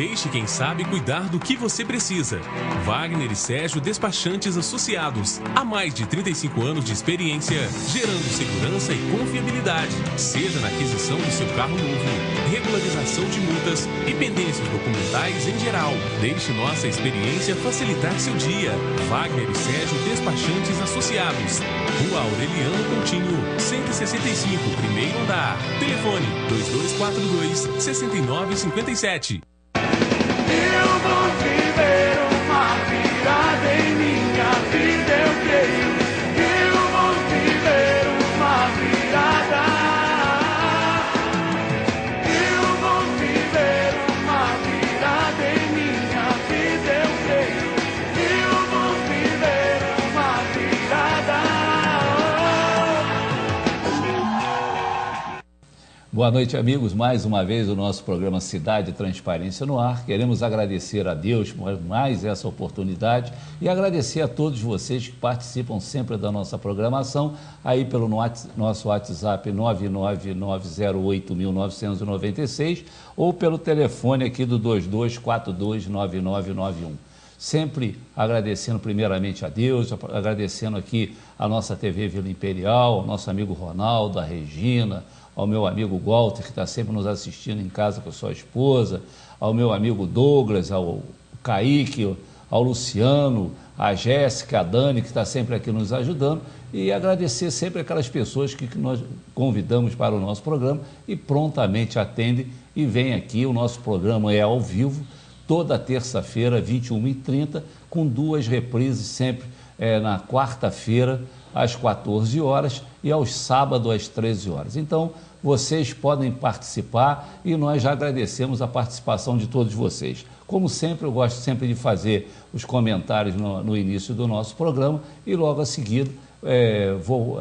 Deixe quem sabe cuidar do que você precisa. Wagner e Sérgio Despachantes Associados. Há mais de 35 anos de experiência, gerando segurança e confiabilidade. Seja na aquisição do seu carro novo, regularização de multas e pendências documentais em geral. Deixe nossa experiência facilitar seu dia. Wagner e Sérgio Despachantes Associados. Rua Aureliano Coutinho, 165, primeiro andar. Telefone 2242-6957. Eu vou viver uma virada em minha vida, eu creio. Eu vou viver uma virada. Eu vou viver uma virada em minha vida, eu creio. Eu vou viver uma virada. Boa noite, amigos. Mais uma vez o nosso programa Cidade e Transparência no ar. Queremos agradecer a Deus por mais essa oportunidade e agradecer a todos vocês que participam sempre da nossa programação, aí pelo nosso WhatsApp 999081996 ou pelo telefone aqui do 22429991. Sempre agradecendo primeiramente a Deus, agradecendo aqui a nossa TV Vila Imperial, ao nosso amigo Ronaldo, a Regina, ao meu amigo Walter, que está sempre nos assistindo em casa com a sua esposa, ao meu amigo Douglas, ao Kaique, ao Luciano, a Jéssica, a Dani, que está sempre aqui nos ajudando, e agradecer sempre aquelas pessoas que nós convidamos para o nosso programa e prontamente atendem e vêm aqui. O nosso programa é ao vivo, toda terça-feira, 21h30, com 2 reprises sempre na quarta-feira, às 14 horas e aos sábados às 13 horas. Então, vocês podem participar e nós já agradecemos a participação de todos vocês. Como sempre, eu gosto sempre de fazer os comentários no início do nosso programa e logo a seguir vou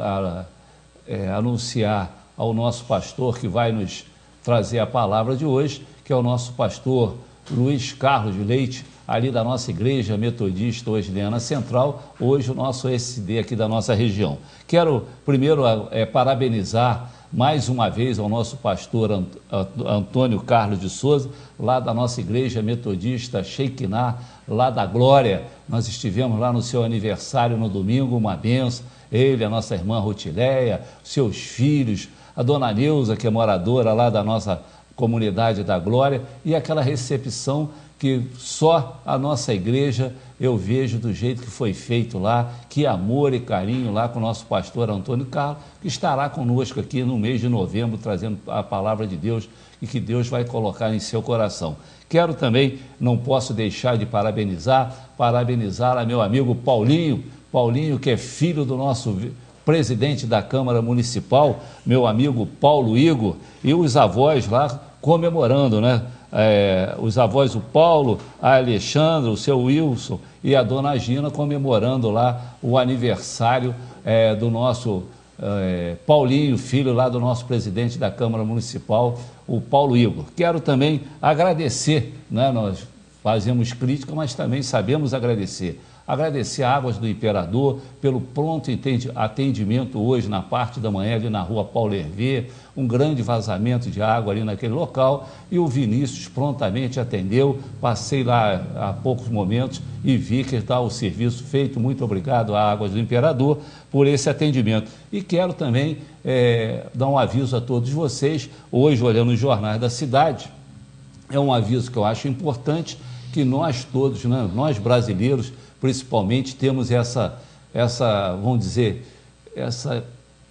anunciar ao nosso pastor que vai nos trazer a palavra de hoje, que é o nosso pastor Luiz Carlos de Leite, ali da nossa Igreja Metodista Wesleyana Central, hoje o nosso SD aqui da nossa região. Quero primeiro parabenizar mais uma vez ao nosso pastor Antônio Carlos de Souza, lá da nossa Igreja Metodista Shekinah, lá da Glória. Nós estivemos lá no seu aniversário no domingo, uma benção. Ele, a nossa irmã Rutileia, seus filhos, a dona Neuza, que é moradora lá da nossa comunidade da Glória, e aquela recepção que só a nossa igreja eu vejo do jeito que foi feito lá, que amor e carinho lá com o nosso pastor Antônio Carlos, que estará conosco aqui no mês de novembro, trazendo a palavra de Deus e que Deus vai colocar em seu coração. Quero também, não posso deixar de parabenizar a meu amigo Paulinho, que é filho do nosso presidente da Câmara Municipal, meu amigo Paulo Igor, e os avós lá comemorando, né? Os avós, o Paulo, a Alexandra, o seu Wilson e a dona Gina comemorando lá o aniversário do nosso Paulinho, filho lá do nosso presidente da Câmara Municipal, o Paulo Igor. Quero também agradecer, né? Nós fazemos crítica, mas também sabemos agradecer. Agradecer a Águas do Imperador pelo pronto atendimento hoje na parte da manhã ali na rua Paulo Hervé, um grande vazamento de água ali naquele local, e o Vinícius prontamente atendeu. Passei lá há poucos momentos e vi que está o serviço feito. Muito obrigado à Águas do Imperador por esse atendimento. E quero também dar um aviso a todos vocês, hoje olhando os jornais da cidade, é um aviso que eu acho importante, que nós todos, né, nós brasileiros, principalmente, temos essa, vamos dizer, essa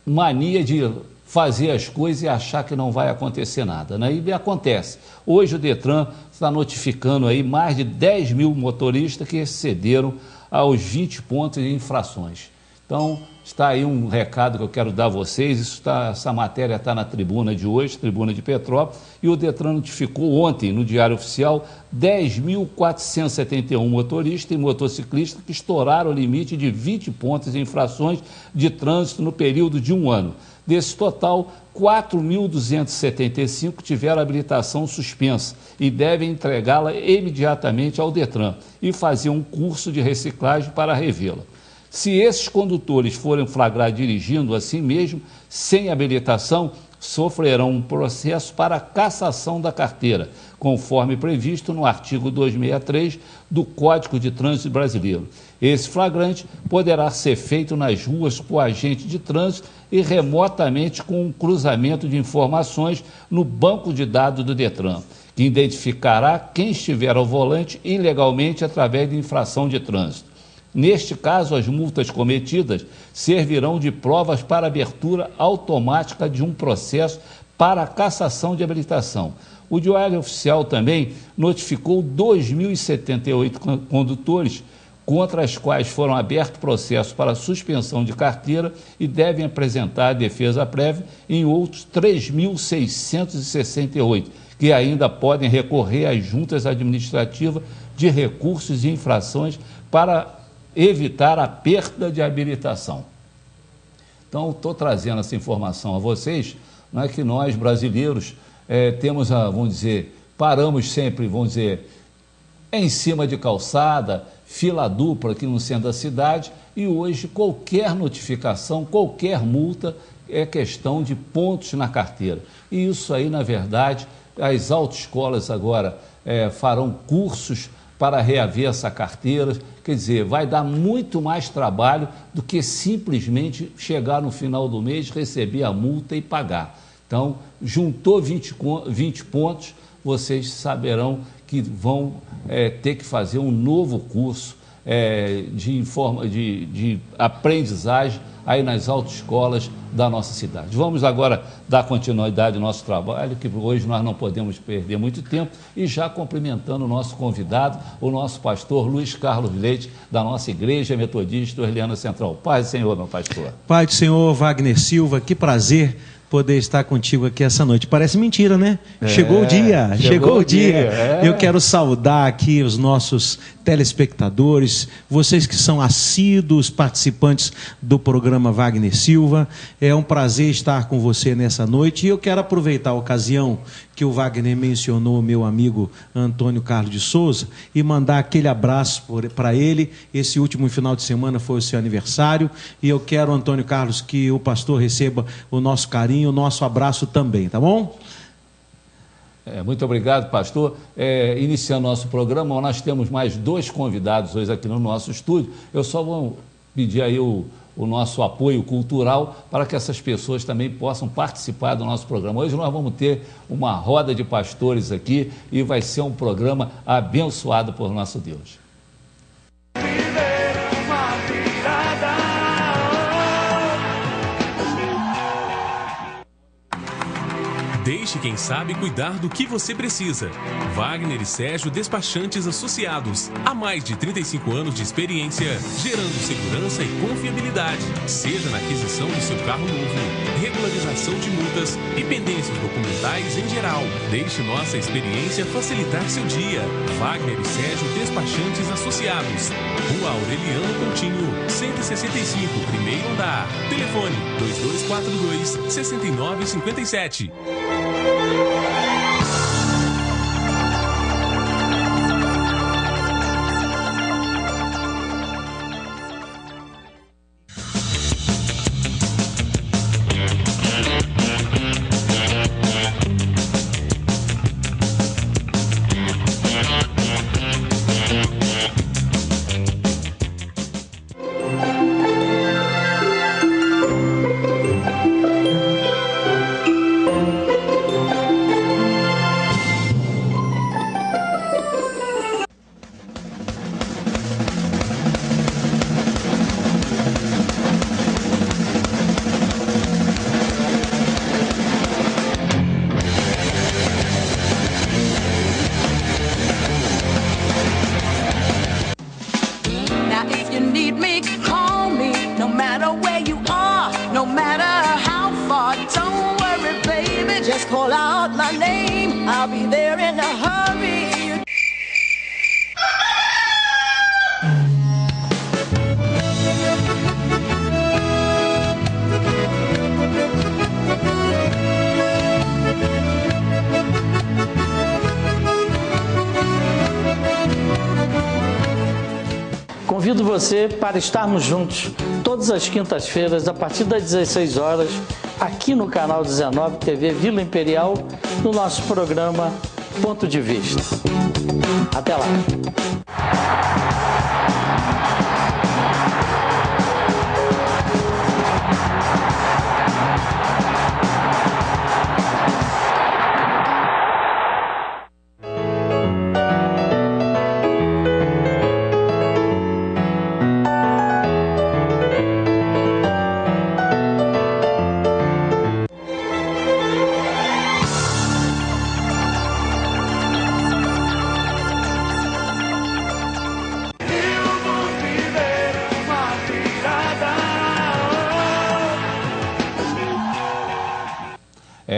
mania de fazer as coisas e achar que não vai acontecer nada, né? E acontece. Hoje o Detran está notificando aí mais de 10 mil motoristas que excederam aos 20 pontos de infrações. Então, está aí um recado que eu quero dar a vocês. Essa matéria está na tribuna de hoje, tribuna de Petrópolis, e o Detran notificou ontem, no Diário Oficial, 10.471 motoristas e motociclistas que estouraram o limite de 20 pontos de infrações de trânsito no período de um ano. Desse total, 4.275 tiveram habilitação suspensa e devem entregá-la imediatamente ao Detran e fazer um curso de reciclagem para revê-la. Se esses condutores forem flagrados dirigindo assim mesmo, sem habilitação, sofrerão um processo para cassação da carteira, conforme previsto no artigo 263 do Código de Trânsito Brasileiro. Esse flagrante poderá ser feito nas ruas com agente de trânsito e remotamente com um cruzamento de informações no banco de dados do Detran, que identificará quem estiver ao volante ilegalmente através de infração de trânsito. Neste caso, as multas cometidas servirão de provas para abertura automática de um processo para a cassação de habilitação. O Diário Oficial também notificou 2.078 condutores contra as quais foram abertos processos para suspensão de carteira e devem apresentar a defesa prévia em outros 3.668, que ainda podem recorrer às juntas administrativas de recursos e infrações para evitar a perda de habilitação. Então, estou trazendo essa informação a vocês, não é que nós, brasileiros, temos vamos dizer, paramos sempre, vamos dizer, em cima de calçada, fila dupla aqui no centro da cidade, e hoje qualquer notificação, qualquer multa é questão de pontos na carteira. E isso aí, na verdade, as autoescolas agora farão cursos para reaver essa carteira, quer dizer, vai dar muito mais trabalho do que simplesmente chegar no final do mês, receber a multa e pagar. Então, juntou 20 pontos, vocês saberão que vão ter que fazer um novo curso de aprendizagem aí nas autoescolas da nossa cidade. Vamos agora dar continuidade ao nosso trabalho, que hoje nós não podemos perder muito tempo, e já cumprimentando o nosso convidado, o nosso pastor Luiz Carlos Leite, da nossa Igreja Metodista Orleana Central. Paz do Senhor, meu pastor. Pai do Senhor, Wagner Silva, que prazer poder estar contigo aqui essa noite. Parece mentira, né? Chegou o dia, chegou o dia. Eu quero saudar aqui os nossos telespectadores, vocês que são assíduos participantes do programa Wagner Silva. É um prazer estar com você nessa noite, e eu quero aproveitar a ocasião que o Wagner mencionou, meu amigo Antônio Carlos de Souza, e mandar aquele abraço para ele. Esse último final de semana foi o seu aniversário, e eu quero, Antônio Carlos, que o pastor receba o nosso carinho, o nosso abraço também, tá bom? Muito obrigado, pastor. Iniciando nosso programa, nós temos mais 2 convidados hoje aqui no nosso estúdio. Eu só vou pedir aí o nosso apoio cultural para que essas pessoas também possam participar do nosso programa. Hoje nós vamos ter uma roda de pastores aqui e vai ser um programa abençoado por nosso Deus. Deixe quem sabe cuidar do que você precisa. Wagner e Sérgio Despachantes Associados. Há mais de 35 anos de experiência, gerando segurança e confiabilidade. Seja na aquisição do seu carro novo, regularização de multas e pendências documentais em geral. Deixe nossa experiência facilitar seu dia. Wagner e Sérgio Despachantes Associados. Rua Aureliano Coutinho, 165, primeiro andar. Telefone 2242-6957. Convido você para estarmos juntos todas as quintas-feiras, a partir das 16 horas, aqui no canal 19 TV Vila Imperial, no nosso programa Ponto de Vista. Até lá!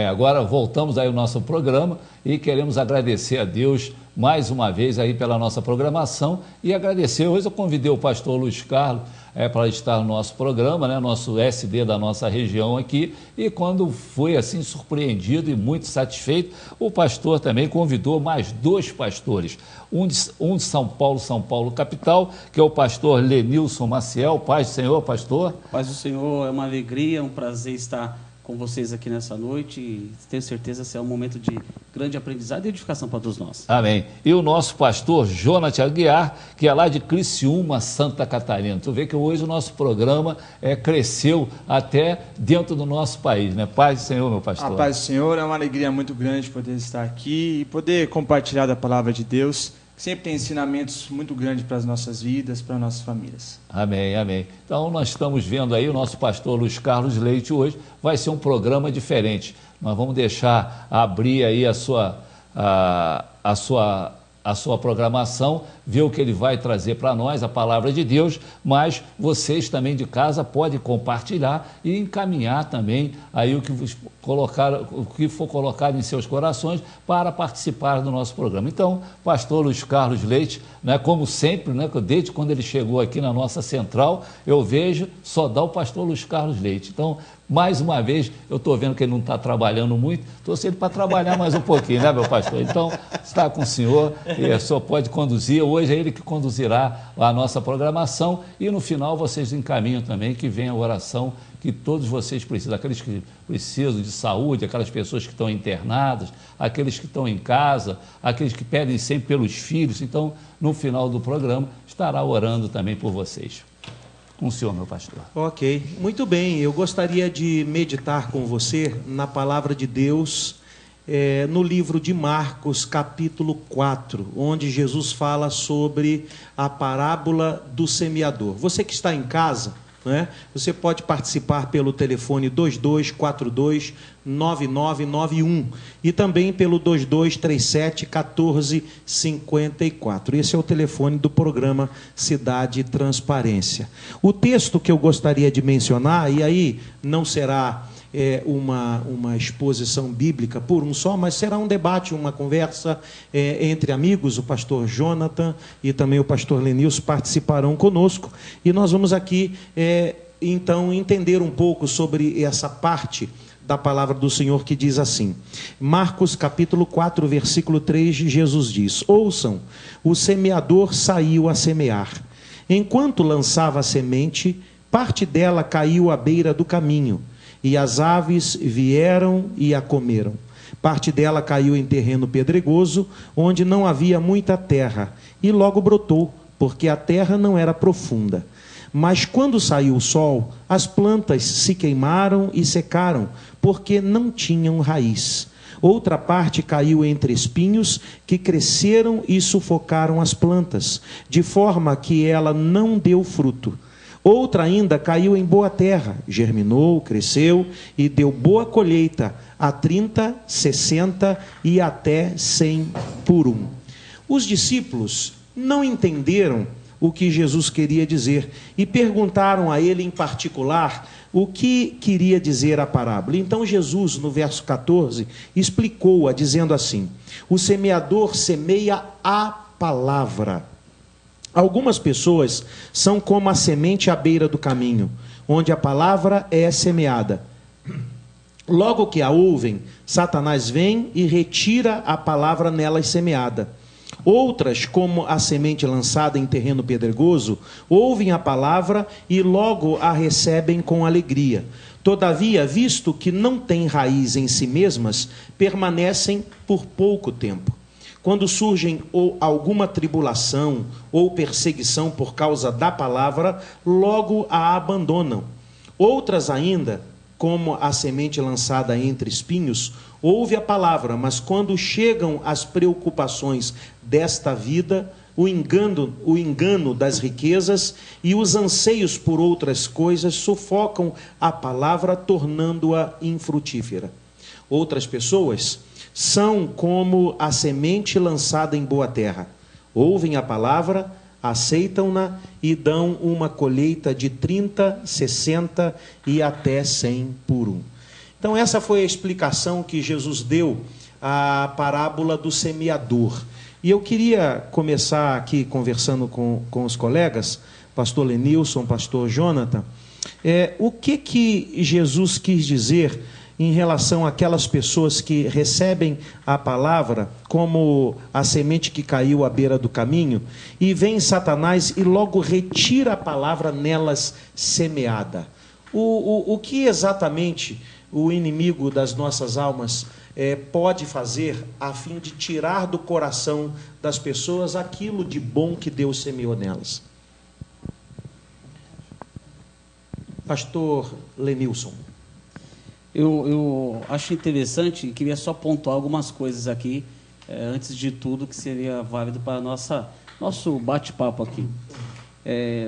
Agora voltamos aí ao nosso programa e queremos agradecer a Deus mais uma vez aí pela nossa programação e agradecer. Hoje eu convidei o pastor Luiz Carlos para estar no nosso programa, né, nosso SD da nossa região aqui, e quando foi assim surpreendido e muito satisfeito, o pastor também convidou mais 2 pastores, um de São Paulo capital, que é o pastor Lenilson Maciel. Paz do Senhor, pastor. Paz do Senhor, é uma alegria, é um prazer estar com vocês aqui nessa noite e tenho certeza que será um momento de grande aprendizado e edificação para todos nós. Amém. E o nosso pastor Jonathan Aguiar, que é lá de Criciúma, Santa Catarina. Tu vê que hoje o nosso programa cresceu até dentro do nosso país, né? Paz do Senhor, meu pastor. A paz do Senhor, é uma alegria muito grande poder estar aqui e poder compartilhar da palavra de Deus. Sempre tem ensinamentos muito grandes para as nossas vidas, para as nossas famílias. Amém, amém. Então, nós estamos vendo aí o nosso pastor Luiz Carlos Leite hoje. Vai ser um programa diferente. Nós vamos deixar abrir aí a sua programação, ver o que ele vai trazer para nós, a palavra de Deus, mas vocês também de casa podem compartilhar e encaminhar também aí o que for colocado em seus corações para participar do nosso programa. Então, pastor Luiz Carlos Leite, né, como sempre, né, desde quando ele chegou aqui na nossa central, eu vejo só dá o pastor Luiz Carlos Leite. Então, mais uma vez, eu estou vendo que ele não está trabalhando muito, torço ele para trabalhar mais um pouquinho, né, meu pastor? Então, está com o senhor e o senhor pode conduzir. Hoje é ele que conduzirá a nossa programação e no final vocês encaminham também que venha a oração que todos vocês precisam, aqueles que precisam de saúde, aquelas pessoas que estão internadas, aqueles que estão em casa, aqueles que pedem sempre pelos filhos. Então, no final do programa, estará orando também por vocês. Com o senhor, meu pastor. Ok, muito bem. Eu gostaria de meditar com você na palavra de Deus, no livro de Marcos, capítulo 4, onde Jesus fala sobre a parábola do semeador. Você que está em casa, né, você pode participar pelo telefone 2242-9991 e também pelo 2237-1454. Esse é o telefone do programa Cidade e Transparência. O texto que eu gostaria de mencionar, e aí não será uma exposição bíblica por um só, mas será um debate, uma conversa entre amigos. O pastor Jonathan e também o pastor Lenilson participarão conosco e nós vamos aqui então entender um pouco sobre essa parte da palavra do Senhor que diz assim. Marcos capítulo 4, versículo 3, Jesus diz: ouçam, o semeador saiu a semear. Enquanto lançava a semente, parte dela caiu à beira do caminho, e as aves vieram e a comeram. Parte dela caiu em terreno pedregoso, onde não havia muita terra, e logo brotou, porque a terra não era profunda. Mas quando saiu o sol, as plantas se queimaram e secaram, porque não tinham raiz. Outra parte caiu entre espinhos, que cresceram e sufocaram as plantas, de forma que ela não deu fruto. Outra ainda caiu em boa terra, germinou, cresceu e deu boa colheita, a 30, 60 e até 100 por um. Os discípulos não entenderam o que Jesus queria dizer e perguntaram a ele em particular o que queria dizer a parábola. Então Jesus, no verso 14, explicou-a dizendo assim: o semeador semeia a palavra. Algumas pessoas são como a semente à beira do caminho, onde a palavra é semeada. Logo que a ouvem, Satanás vem e retira a palavra nelas semeada. Outras, como a semente lançada em terreno pedregoso, ouvem a palavra e logo a recebem com alegria. Todavia, visto que não têm raiz em si mesmas, permanecem por pouco tempo. Quando surgem alguma tribulação ou perseguição por causa da palavra, logo a abandonam. Outras ainda, como a semente lançada entre espinhos, ouve a palavra, mas quando chegam as preocupações desta vida, o engano das riquezas e os anseios por outras coisas sufocam a palavra, tornando-a infrutífera. Outras pessoas são como a semente lançada em boa terra. Ouvem a palavra, aceitam-na e dão uma colheita de 30, 60 e até 100 por um. Então essa foi a explicação que Jesus deu à parábola do semeador. E eu queria começar aqui conversando com os colegas, pastor Lenilson, pastor Jonathan, o que Jesus quis dizer em relação àquelas pessoas que recebem a palavra como a semente que caiu à beira do caminho, e vem Satanás e logo retira a palavra nelas semeada. O que exatamente o inimigo das nossas almas pode fazer a fim de tirar do coração das pessoas aquilo de bom que Deus semeou nelas? Pastor Lenilson. Eu acho interessante e queria só pontuar algumas coisas aqui, antes de tudo, que seria válido para nosso bate-papo aqui.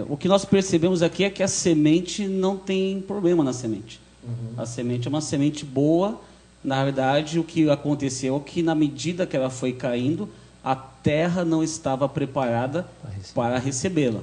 O que nós percebemos aqui é que a semente não tem problema na semente. A semente é uma semente boa. Na verdade, o que aconteceu é que, na medida que ela foi caindo, a terra não estava preparada para recebê-la.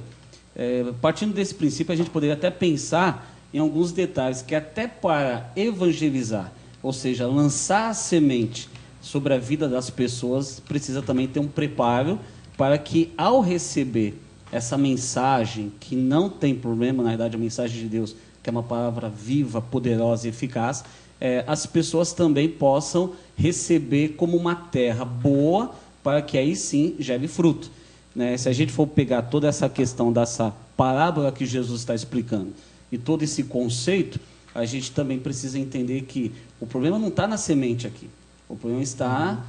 Partindo desse princípio, a gente poderia até pensar em alguns detalhes que até para evangelizar, ou seja, lançar a semente sobre a vida das pessoas, precisa também ter um preparo para que, ao receber essa mensagem, que não tem problema, na verdade, a mensagem de Deus, que é uma palavra viva, poderosa e eficaz, as pessoas também possam receber como uma terra boa, para que aí sim gere fruto. Né? Se a gente for pegar toda essa questão dessa parábola que Jesus está explicando, e todo esse conceito, a gente também precisa entender que o problema não está na semente aqui. O problema está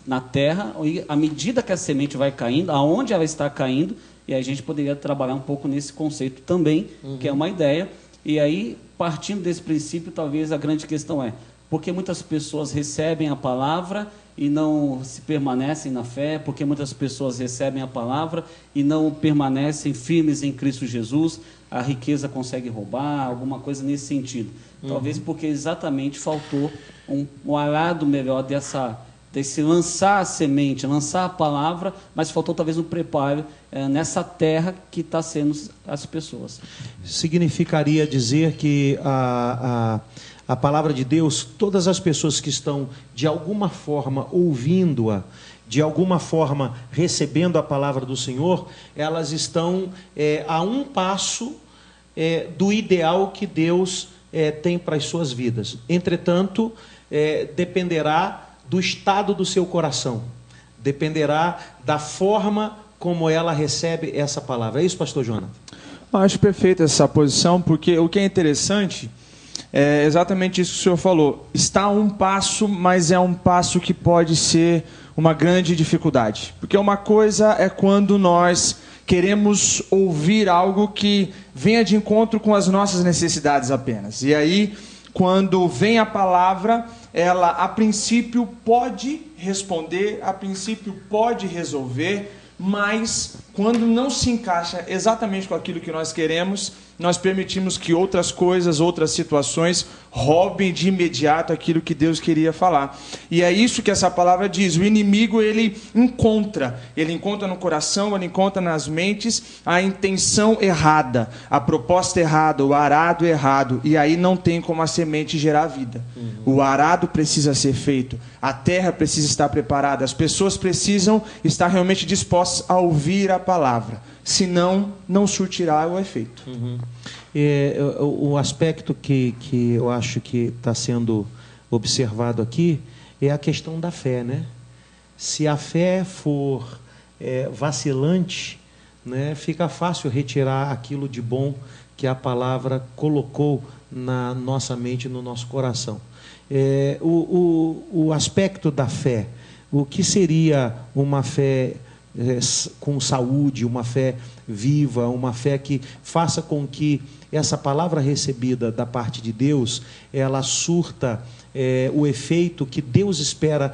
na terra, e à medida que a semente vai caindo, aonde ela está caindo, e a gente poderia trabalhar um pouco nesse conceito também, que é uma ideia. E aí, partindo desse princípio, talvez a grande questão é, porque muitas pessoas recebem a palavra e não se permanecem na fé, porque muitas pessoas recebem a palavra e não permanecem firmes em Cristo Jesus, a riqueza consegue roubar, alguma coisa nesse sentido. Talvez porque exatamente faltou um arado melhor desse lançar a semente, lançar a palavra, mas faltou talvez um preparo nessa terra que está sendo as pessoas. Significaria dizer que a palavra de Deus, todas as pessoas que estão de alguma forma ouvindo-a, de alguma forma recebendo a palavra do Senhor, elas estão a um passo do ideal que Deus tem para as suas vidas. Entretanto, dependerá do estado do seu coração, dependerá da forma como ela recebe essa palavra. É isso, pastor Jonathan? Acho perfeita essa posição, porque o que é interessante é exatamente isso que o senhor falou. Está a um passo, mas é um passo que pode ser uma grande dificuldade. Porque uma coisa é quando nós queremos ouvir algo que venha de encontro com as nossas necessidades apenas. E aí, quando vem a palavra, ela a princípio pode responder, a princípio pode resolver, mas quando não se encaixa exatamente com aquilo que nós queremos, nós permitimos que outras coisas, outras situações roubem de imediato aquilo que Deus queria falar. E é isso que essa palavra diz. O inimigo, ele encontra no coração, ele encontra nas mentes a intenção errada, a proposta errada, o arado errado, e aí não tem como a semente gerar vida. O arado precisa ser feito, a terra precisa estar preparada, as pessoas precisam estar realmente dispostas a ouvir a palavra, senão não surtirá o efeito. O aspecto que eu acho que está sendo observado aqui é a questão da fé, né? Se a fé for vacilante, né, fica fácil retirar aquilo de bom que a palavra colocou na nossa mente, no nosso coração. O aspecto da fé, o que seria uma fé com saúde, uma fé viva, uma fé que faça com que essa palavra recebida da parte de Deus, ela surta o efeito que Deus espera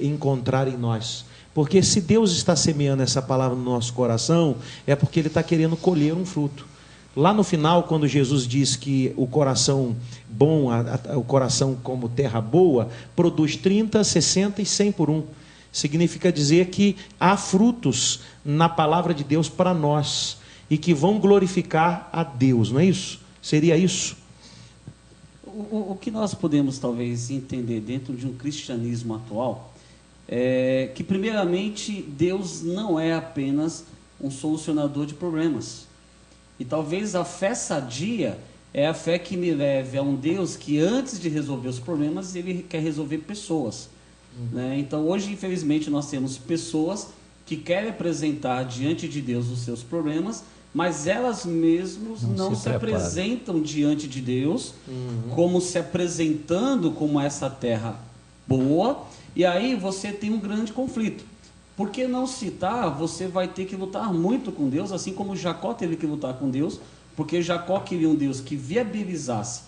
encontrar em nós. Porque se Deus está semeando essa palavra no nosso coração, é porque Ele está querendo colher um fruto. Lá no final, quando Jesus diz que o coração bom, o coração como terra boa, produz 30, 60 e 100 por um. Significa dizer que há frutos na palavra de Deus para nós e que vão glorificar a Deus, não é isso? Seria isso? O que nós podemos talvez entender dentro de um cristianismo atual é que, primeiramente, Deus não é apenas um solucionador de problemas. E talvez a fé sadia é a fé que me leve a um Deus que, antes de resolver os problemas, Ele quer resolver pessoas. Né? Então, hoje, infelizmente, nós temos pessoas que querem apresentar diante de Deus os seus problemas, mas elas mesmas não se apresentam diante de Deus como se apresentando como essa terra boa, e aí você tem um grande conflito. Por que não citar? Você vai ter que lutar muito com Deus, assim como Jacó teve que lutar com Deus, porque Jacó queria um Deus que viabilizasse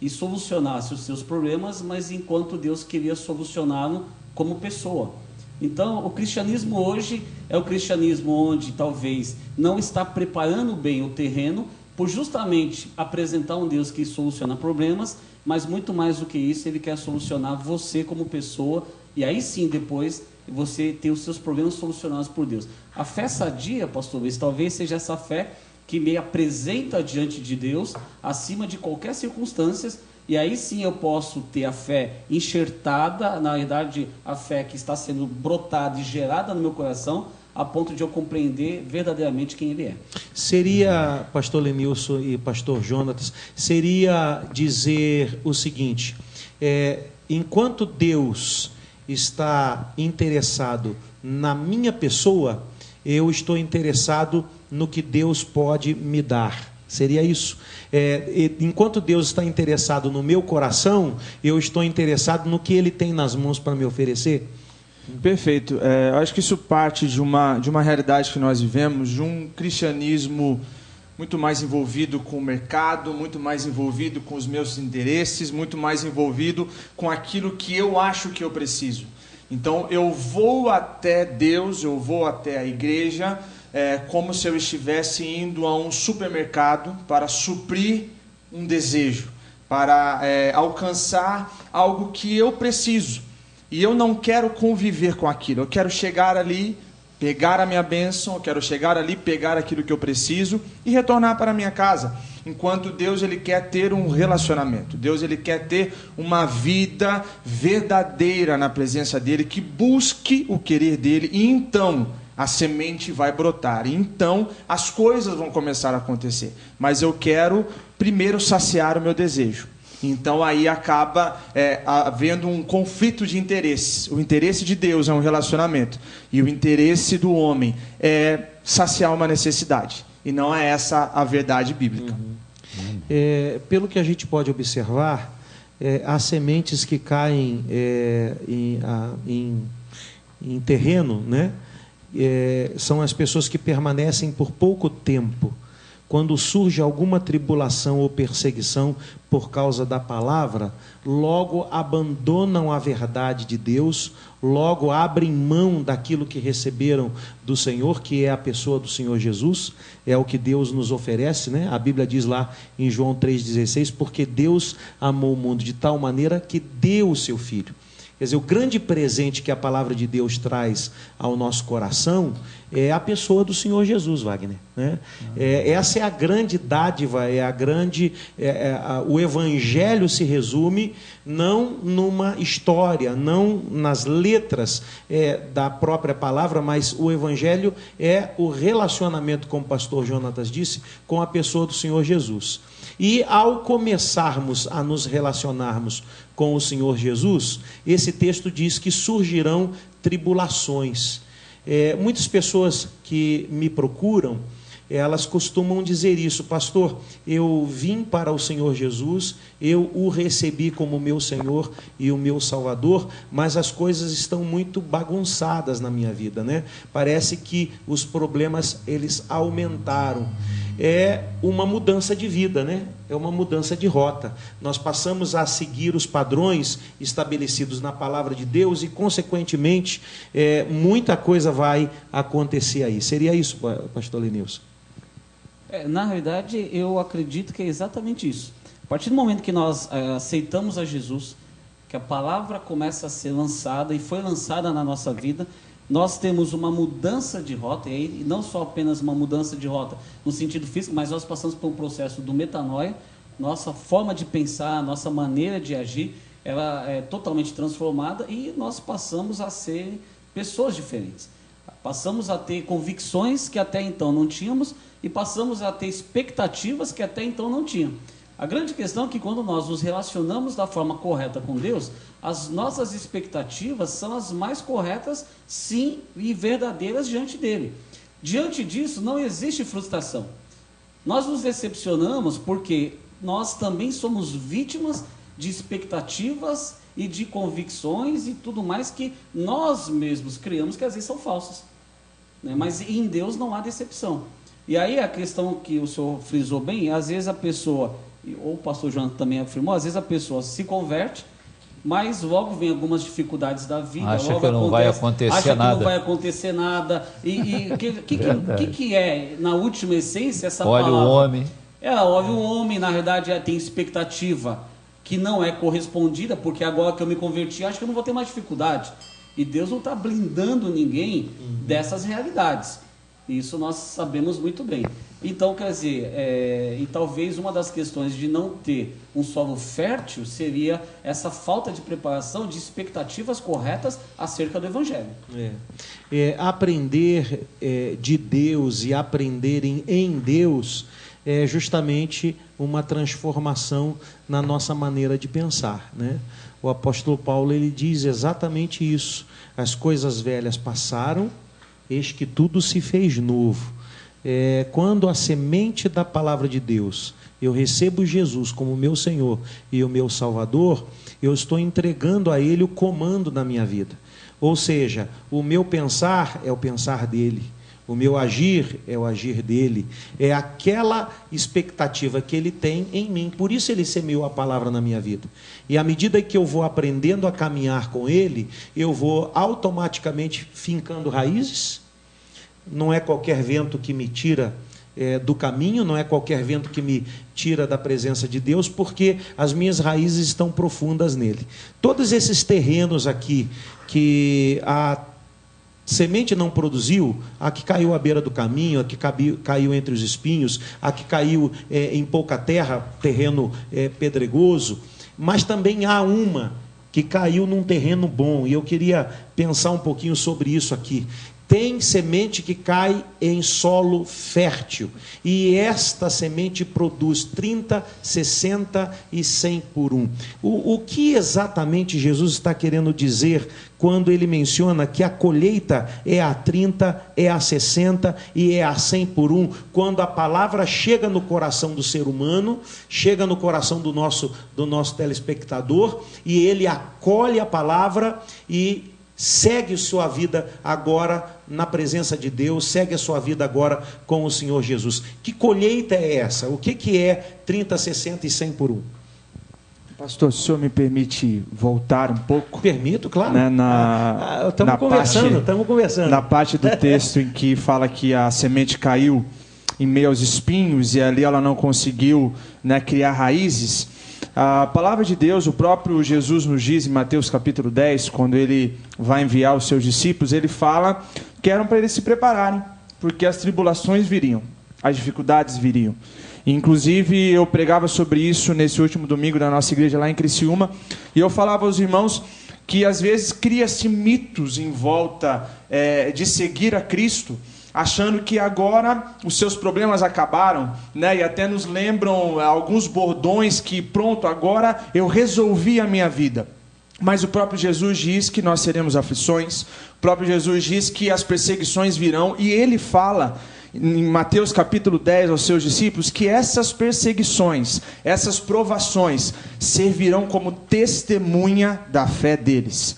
e solucionasse os seus problemas, mas enquanto Deus queria solucioná-lo como pessoa. Então, o cristianismo hoje é o cristianismo onde talvez não está preparando bem o terreno por justamente apresentar um Deus que soluciona problemas, mas muito mais do que isso, Ele quer solucionar você como pessoa, e aí sim, depois, você ter os seus problemas solucionados por Deus. A fé sadia, pastor Luiz, talvez seja essa fé que me apresenta diante de Deus, acima de qualquer circunstância, e aí sim eu posso ter a fé enxertada, na verdade, a fé que está sendo brotada e gerada no meu coração, a ponto de eu compreender verdadeiramente quem Ele é. Seria, pastor Lenilson e pastor Jonatas, seria dizer o seguinte, enquanto Deus está interessado na minha pessoa, eu estou interessado no que Deus pode me dar. Seria isso. Enquanto Deus está interessado no meu coração, eu estou interessado no que Ele tem nas mãos para me oferecer. Perfeito. Eu acho que isso parte de uma realidade que nós vivemos, de um cristianismo muito mais envolvido com o mercado, muito mais envolvido com os meus interesses, muito mais envolvido com aquilo que eu acho que eu preciso. Então eu vou até Deus, eu vou até a igreja, como se eu estivesse indo a um supermercado para suprir um desejo, para alcançar algo que eu preciso. E eu não quero conviver com aquilo, eu quero chegar ali, pegar a minha bênção, eu quero chegar ali, pegar aquilo que eu preciso e retornar para a minha casa. Enquanto Deus, Ele quer ter um relacionamento. Deus, Ele quer ter uma vida verdadeira na presença dEle, que busque o querer dEle, e então a semente vai brotar, e então as coisas vão começar a acontecer. Mas eu quero primeiro saciar o meu desejo. Então aí acaba havendo um conflito de interesses. O interesse de Deus é um relacionamento, e o interesse do homem é saciar uma necessidade. E não é essa a verdade bíblica. Pelo que a gente pode observar, há sementes que caem em terreno, né? São as pessoas que permanecem por pouco tempo. Quando surge alguma tribulação ou perseguição por causa da palavra, logo abandonam a verdade de Deus, logo abrem mão daquilo que receberam do Senhor, que é a pessoa do Senhor Jesus, é o que Deus nos oferece, né? A Bíblia diz lá em João 3,16, porque Deus amou o mundo de tal maneira que deu o seu Filho. Quer dizer, o grande presente que a palavra de Deus traz ao nosso coração é a pessoa do Senhor Jesus, Wagner, né? Essa é a grande dádiva, o Evangelho se resume não numa história, não nas letras da própria palavra, mas o Evangelho é o relacionamento, como o pastor Jonatas disse, com a pessoa do Senhor Jesus. E ao começarmos a nos relacionarmos com o Senhor Jesus, esse texto diz que surgirão tribulações. Muitas pessoas que me procuram, elas costumam dizer isso: pastor, eu vim para o Senhor Jesus, eu o recebi como meu Senhor e o meu Salvador, mas as coisas estão muito bagunçadas na minha vida, né? Parece que os problemas, eles aumentaram. É uma mudança de vida, né? É uma mudança de rota. Nós passamos a seguir os padrões estabelecidos na palavra de Deus e, consequentemente, muita coisa vai acontecer aí. Seria isso, pastor Lenilson? Na realidade, eu acredito que é exatamente isso. A partir do momento que nós aceitamos a Jesus, que a palavra começa a ser lançada e foi lançada na nossa vida, nós temos uma mudança de rota, e não só apenas uma mudança de rota no sentido físico, mas nós passamos por um processo do metanoia. Nossa forma de pensar, nossa maneira de agir, ela é totalmente transformada e nós passamos a ser pessoas diferentes. Passamos a ter convicções que até então não tínhamos e passamos a ter expectativas que até então não tínhamos. A grande questão é que quando nós nos relacionamos da forma correta com Deus, as nossas expectativas são as mais corretas, sim, e verdadeiras diante dele. Diante disso, não existe frustração. Nós nos decepcionamos porque nós também somos vítimas de expectativas e de convicções e tudo mais que nós mesmos criamos, que às vezes são falsas, né? Mas em Deus não há decepção. E aí a questão que o senhor frisou bem, às vezes a pessoa, ou o pastor João também afirmou, às vezes a pessoa se converte, mas logo vem algumas dificuldades da vida. Acha que não vai acontecer nada. Acha que não vai acontecer nada. E o que é, na última essência, essa palavra? Olha o homem. Olha o homem, na verdade, tem expectativa que não é correspondida, porque agora que eu me converti, acho que eu não vou ter mais dificuldade. E Deus não está blindando ninguém dessas realidades. Isso nós sabemos muito bem. Então, quer dizer, e talvez uma das questões de não ter um solo fértil seria essa falta de preparação, de expectativas corretas acerca do Evangelho. Aprender de Deus e aprender em Deus é justamente uma transformação na nossa maneira de pensar, né? O apóstolo Paulo, ele diz exatamente isso: as coisas velhas passaram, eis que tudo se fez novo. Quando a semente da palavra de Deus, eu recebo Jesus como meu Senhor e o meu Salvador, eu estou entregando a Ele o comando da minha vida. Ou seja, o meu pensar é o pensar dele, o meu agir é o agir dele, é aquela expectativa que ele tem em mim. Por isso ele semeou a palavra na minha vida. E à medida que eu vou aprendendo a caminhar com ele, eu vou automaticamente fincando raízes. Não é qualquer vento que me tira do caminho, não é qualquer vento que me tira da presença de Deus, porque as minhas raízes estão profundas nele. Todos esses terrenos aqui que a semente não produziu, a que caiu à beira do caminho, a que caiu entre os espinhos, a que caiu em pouca terra, terreno pedregoso, mas também há uma que caiu num terreno bom, e eu queria pensar um pouquinho sobre isso aqui. Tem semente que cai em solo fértil, e esta semente produz 30, 60 e 100 por 1. O que exatamente Jesus está querendo dizer quando ele menciona que a colheita é a 30, é a 60 e é a 100 por 1, quando a palavra chega no coração do ser humano, chega no coração do nosso telespectador, e ele acolhe a palavra e segue sua vida agora na presença de Deus, segue a sua vida agora com o Senhor Jesus. Que colheita é essa? O que é 30, 60 e 100 por 1? Pastor, se o senhor me permite voltar um pouco? Permito, claro. Né, estamos conversando. Na parte do texto em que fala que a semente caiu em meio aos espinhos e ali ela não conseguiu, né, criar raízes. A palavra de Deus, o próprio Jesus nos diz em Mateus capítulo 10, quando ele vai enviar os seus discípulos, ele fala que eram para eles se prepararem, porque as tribulações viriam, as dificuldades viriam. Inclusive, eu pregava sobre isso nesse último domingo da nossa igreja lá em Criciúma, e eu falava aos irmãos que às vezes cria-se mitos em volta de seguir a Cristo, achando que agora os seus problemas acabaram, né? E até nos lembram alguns bordões que, pronto, agora eu resolvi a minha vida. Mas o próprio Jesus diz que nós teremos aflições, o próprio Jesus diz que as perseguições virão, e ele fala em Mateus capítulo 10 aos seus discípulos que essas perseguições, essas provações servirão como testemunha da fé deles.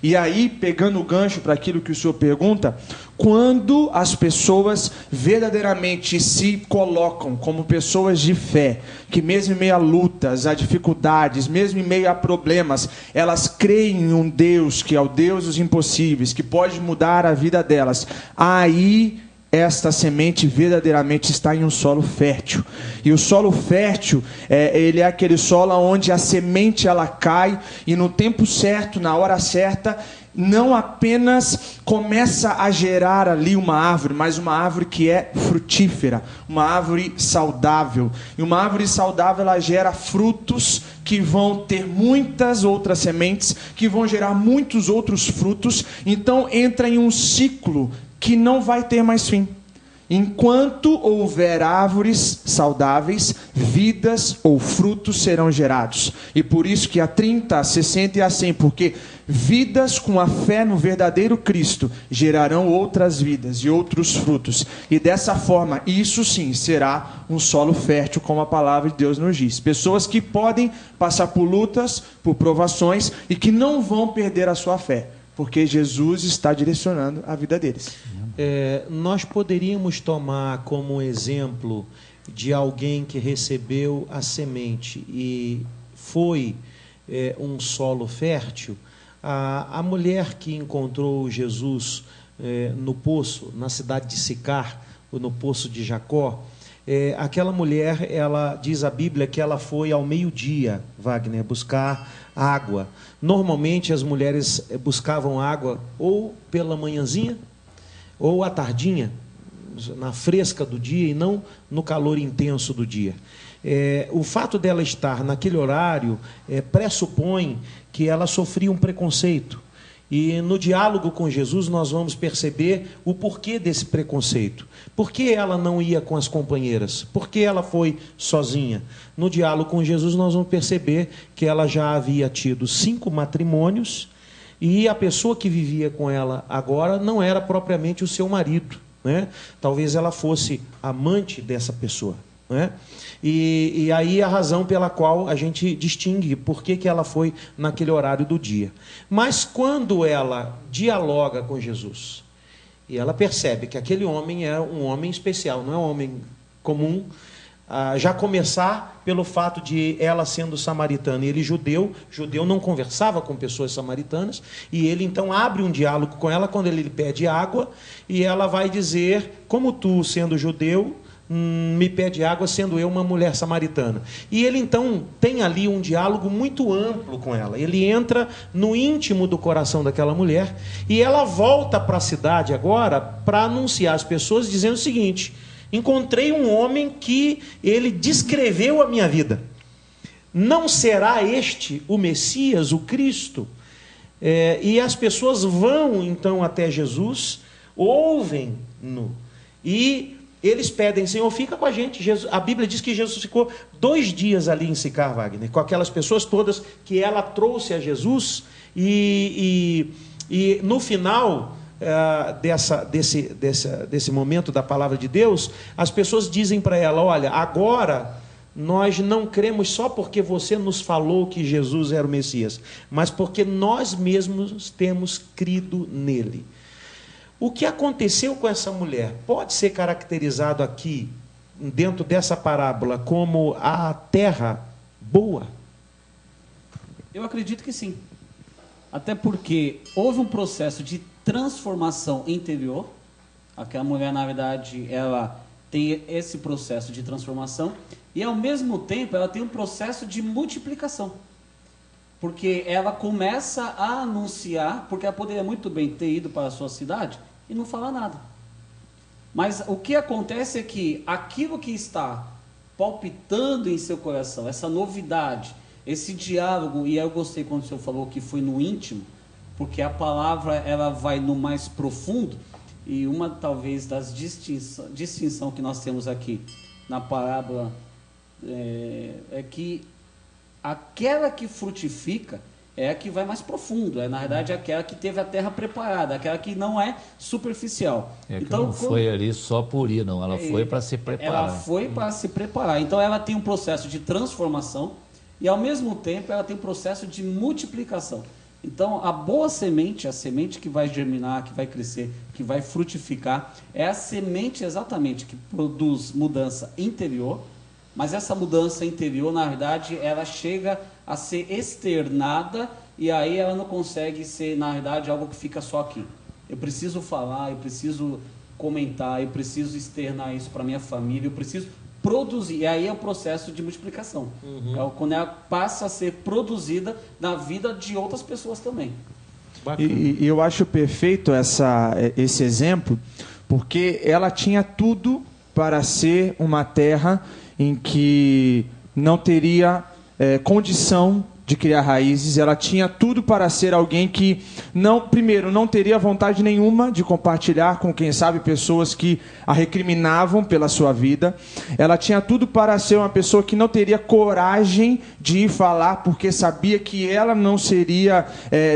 E aí, pegando o gancho para aquilo que o senhor pergunta, quando as pessoas verdadeiramente se colocam como pessoas de fé, que mesmo em meio a lutas, a dificuldades, mesmo em meio a problemas, elas creem em um Deus que é o Deus dos impossíveis, que pode mudar a vida delas, aí esta semente verdadeiramente está em um solo fértil. E o solo fértil, ele é aquele solo onde a semente ela cai e no tempo certo, na hora certa, não apenas começa a gerar ali uma árvore, mas uma árvore que é frutífera, uma árvore saudável. E uma árvore saudável, ela gera frutos que vão ter muitas outras sementes, que vão gerar muitos outros frutos. Então entra em um ciclo que não vai ter mais fim. Enquanto houver árvores saudáveis, vidas ou frutos serão gerados. E por isso que a 30, a 60 e a 100, porque vidas com a fé no verdadeiro Cristo gerarão outras vidas e outros frutos. E dessa forma, isso sim será um solo fértil, como a palavra de Deus nos diz. Pessoas que podem passar por lutas, por provações e que não vão perder a sua fé, porque Jesus está direcionando a vida deles. Nós poderíamos tomar como exemplo de alguém que recebeu a semente e foi um solo fértil, a mulher que encontrou Jesus no poço, na cidade de Sicar, ou no poço de Jacó. Aquela mulher, ela diz a Bíblia que ela foi ao meio-dia, Wagner, buscar água. Normalmente as mulheres buscavam água ou pela manhãzinha ou à tardinha, na fresca do dia e não no calor intenso do dia. O fato dela estar naquele horário pressupõe que ela sofria um preconceito. E no diálogo com Jesus nós vamos perceber o porquê desse preconceito. Por que ela não ia com as companheiras? Por que ela foi sozinha? No diálogo com Jesus nós vamos perceber que ela já havia tido 5 matrimônios e a pessoa que vivia com ela agora não era propriamente o seu marido, né? Talvez ela fosse amante dessa pessoa, né? E aí a razão pela qual a gente distingue por que ela foi naquele horário do dia. Mas quando ela dialoga com Jesus e ela percebe que aquele homem é um homem especial, não é um homem comum, já começar pelo fato de ela sendo samaritana e ele judeu não conversava com pessoas samaritanas, e ele então abre um diálogo com ela quando ele lhe pede água, e ela vai dizer: como tu, sendo judeu, me pede água, sendo eu uma mulher samaritana. E ele então tem ali um diálogo muito amplo com ela. Ele entra no íntimo do coração daquela mulher, e ela volta para a cidade agora para anunciar às pessoas dizendo o seguinte: encontrei um homem que ele descreveu a minha vida. Não será este o Messias, o Cristo? E as pessoas vão então até Jesus, ouvem-no, e eles pedem: Senhor, fica com a gente. A Bíblia diz que Jesus ficou 2 dias ali em Sicar, Wagner, com aquelas pessoas todas que ela trouxe a Jesus, e no final desse momento da palavra de Deus, as pessoas dizem para ela: olha, agora nós não cremos só porque você nos falou que Jesus era o Messias, mas porque nós mesmos temos crido nele. O que aconteceu com essa mulher pode ser caracterizado aqui, dentro dessa parábola, como a terra boa? Eu acredito que sim. Até porque houve um processo de transformação interior. Aquela mulher, na verdade, ela tem esse processo de transformação e, ao mesmo tempo, ela tem um processo de multiplicação. Porque ela começa a anunciar, porque ela poderia muito bem ter ido para a sua cidade e não falar nada. Mas o que acontece é que aquilo que está palpitando em seu coração, essa novidade, esse diálogo, e eu gostei quando o senhor falou que foi no íntimo, porque a palavra ela vai no mais profundo, e uma talvez das distinção que nós temos aqui na parábola é que aquela que frutifica, é a que vai mais profundo, na verdade, aquela que teve a terra preparada, aquela que não é superficial. Então, não foi ali só por ir, não, ela foi para se preparar. Ela foi para se preparar, então ela tem um processo de transformação e, ao mesmo tempo, ela tem um processo de multiplicação. Então, a boa semente, a semente que vai germinar, que vai crescer, que vai frutificar, é a semente exatamente que produz mudança interior, mas essa mudança interior, na verdade, ela chega a ser externada e aí ela não consegue ser, na verdade, algo que fica só aqui. Eu preciso falar, eu preciso comentar, eu preciso externar isso para minha família, eu preciso produzir. E aí é o processo de multiplicação. É quando ela passa a ser produzida na vida de outras pessoas também. E eu acho perfeito esse exemplo, porque ela tinha tudo para ser uma terra em que não teria condição de criar raízes. Ela tinha tudo para ser alguém que, primeiro, não teria vontade nenhuma de compartilhar com, quem sabe, pessoas que a recriminavam pela sua vida. Ela tinha tudo para ser uma pessoa que não teria coragem de ir falar, porque sabia que ela não seria,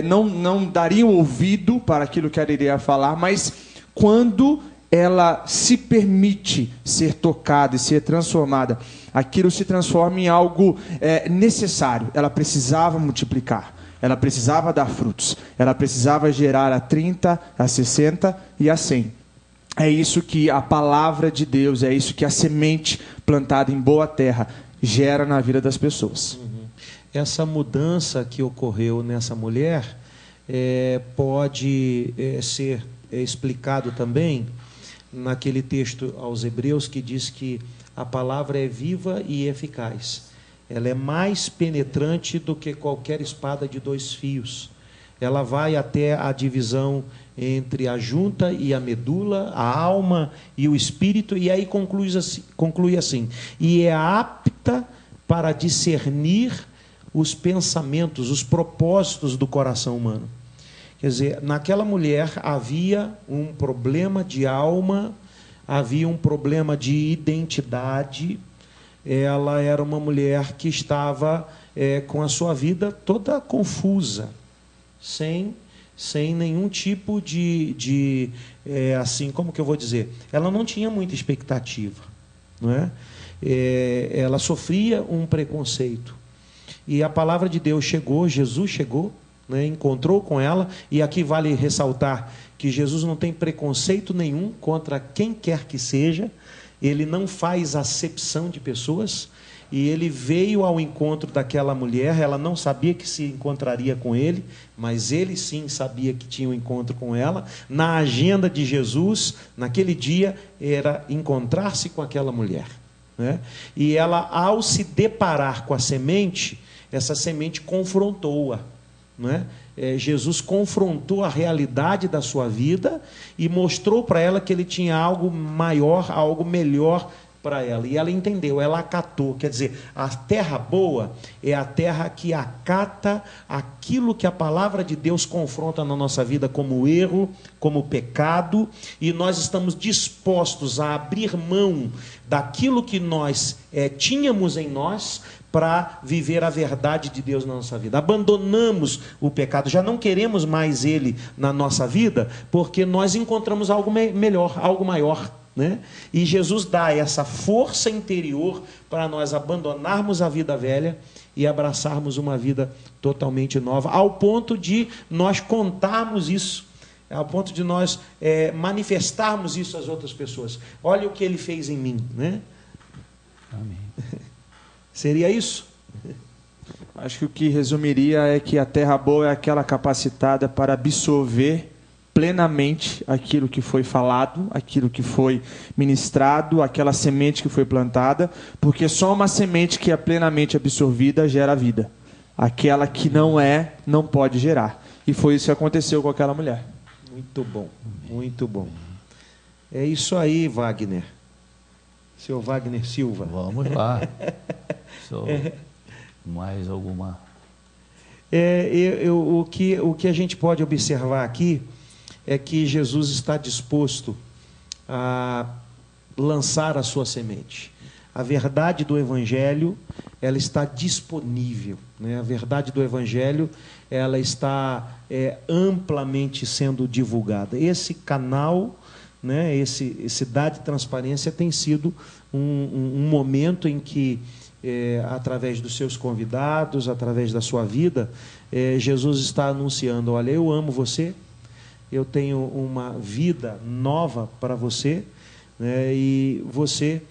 não daria ouvido para aquilo que ela iria falar. Mas quando ela se permite ser tocada e ser transformada, aquilo se transforma em algo necessário. Ela precisava multiplicar, ela precisava dar frutos, ela precisava gerar a 30, a 60 e a 100. É isso que a palavra de Deus, é isso que a semente plantada em boa terra gera na vida das pessoas. Essa mudança que ocorreu nessa mulher pode ser explicado também naquele texto aos Hebreus que diz que a palavra é viva e eficaz. Ela é mais penetrante do que qualquer espada de 2 fios. Ela vai até a divisão entre a junta e a medula, a alma e o espírito, e aí conclui assim: e é apta para discernir os pensamentos, os propósitos do coração humano. Quer dizer, naquela mulher havia um problema de alma, havia um problema de identidade. Ela era uma mulher que estava com a sua vida toda confusa, sem nenhum tipo de assim, como que eu vou dizer? Ela não tinha muita expectativa, não é? Ela sofria um preconceito. E a palavra de Deus chegou, Jesus chegou, encontrou com ela, e aqui vale ressaltar que Jesus não tem preconceito nenhum contra quem quer que seja, ele não faz acepção de pessoas, e ele veio ao encontro daquela mulher. Ela não sabia que se encontraria com ele, mas ele sim sabia que tinha um encontro com ela. Na agenda de Jesus, naquele dia, era encontrar-se com aquela mulher, né? E ela, ao se deparar com a semente, essa semente confrontou-a. Jesus confrontou a realidade da sua vida e mostrou para ela que ele tinha algo maior, algo melhor para ela. E ela entendeu, ela acatou. Quer dizer, a terra boa é a terra que acata aquilo que a palavra de Deus confronta na nossa vida como erro, como pecado, e nós estamos dispostos a abrir mão daquilo que nós tínhamos em nós para viver a verdade de Deus na nossa vida. Abandonamos o pecado, já não queremos mais ele na nossa vida, porque nós encontramos algo melhor, algo maior, né? E Jesus dá essa força interior para nós abandonarmos a vida velha e abraçarmos uma vida totalmente nova, ao ponto de nós contarmos isso, ao ponto de nós manifestarmos isso às outras pessoas. Olha o que ele fez em mim, né? Amém. Seria isso? Acho que o que resumiria é que a terra boa é aquela capacitada para absorver plenamente aquilo que foi falado, aquilo que foi ministrado, aquela semente que foi plantada, porque só uma semente que é plenamente absorvida gera vida. Aquela que não pode gerar. E foi isso que aconteceu com aquela mulher. Muito bom, muito bom. É isso aí, Wagner. Seu Wagner Silva. Vamos lá. Mais alguma? O que a gente pode observar aqui é que Jesus está disposto a lançar a sua semente. A verdade do Evangelho, ela está disponível, né? A verdade do Evangelho, ela está amplamente sendo divulgada. Esse canal, né, esse Dade Transparência tem sido um momento em que, através dos seus convidados, através da sua vida, Jesus está anunciando: olha, eu amo você, eu tenho uma vida nova para você, né, e você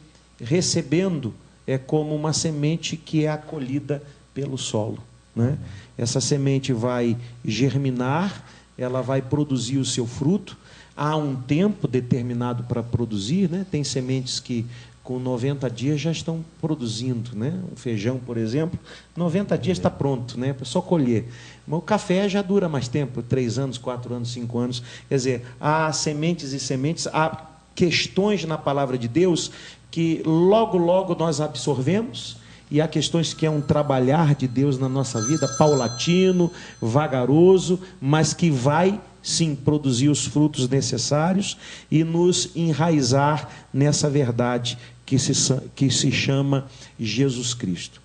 recebendo é como uma semente que é acolhida pelo solo, né? Essa semente vai germinar, ela vai produzir o seu fruto. Há um tempo determinado para produzir, né? Tem sementes que com 90 dias já estão produzindo, né? Um feijão, por exemplo, 90 dias está pronto, né? É só colher. Mas o café já dura mais tempo, 3 anos, 4 anos, 5 anos. Quer dizer, há sementes e sementes, há questões na palavra de Deus que logo, logo nós absorvemos, e há questões que é um trabalhar de Deus na nossa vida, paulatino, vagaroso, mas que vai, sim, produzir os frutos necessários e nos enraizar nessa verdade que se chama Jesus Cristo.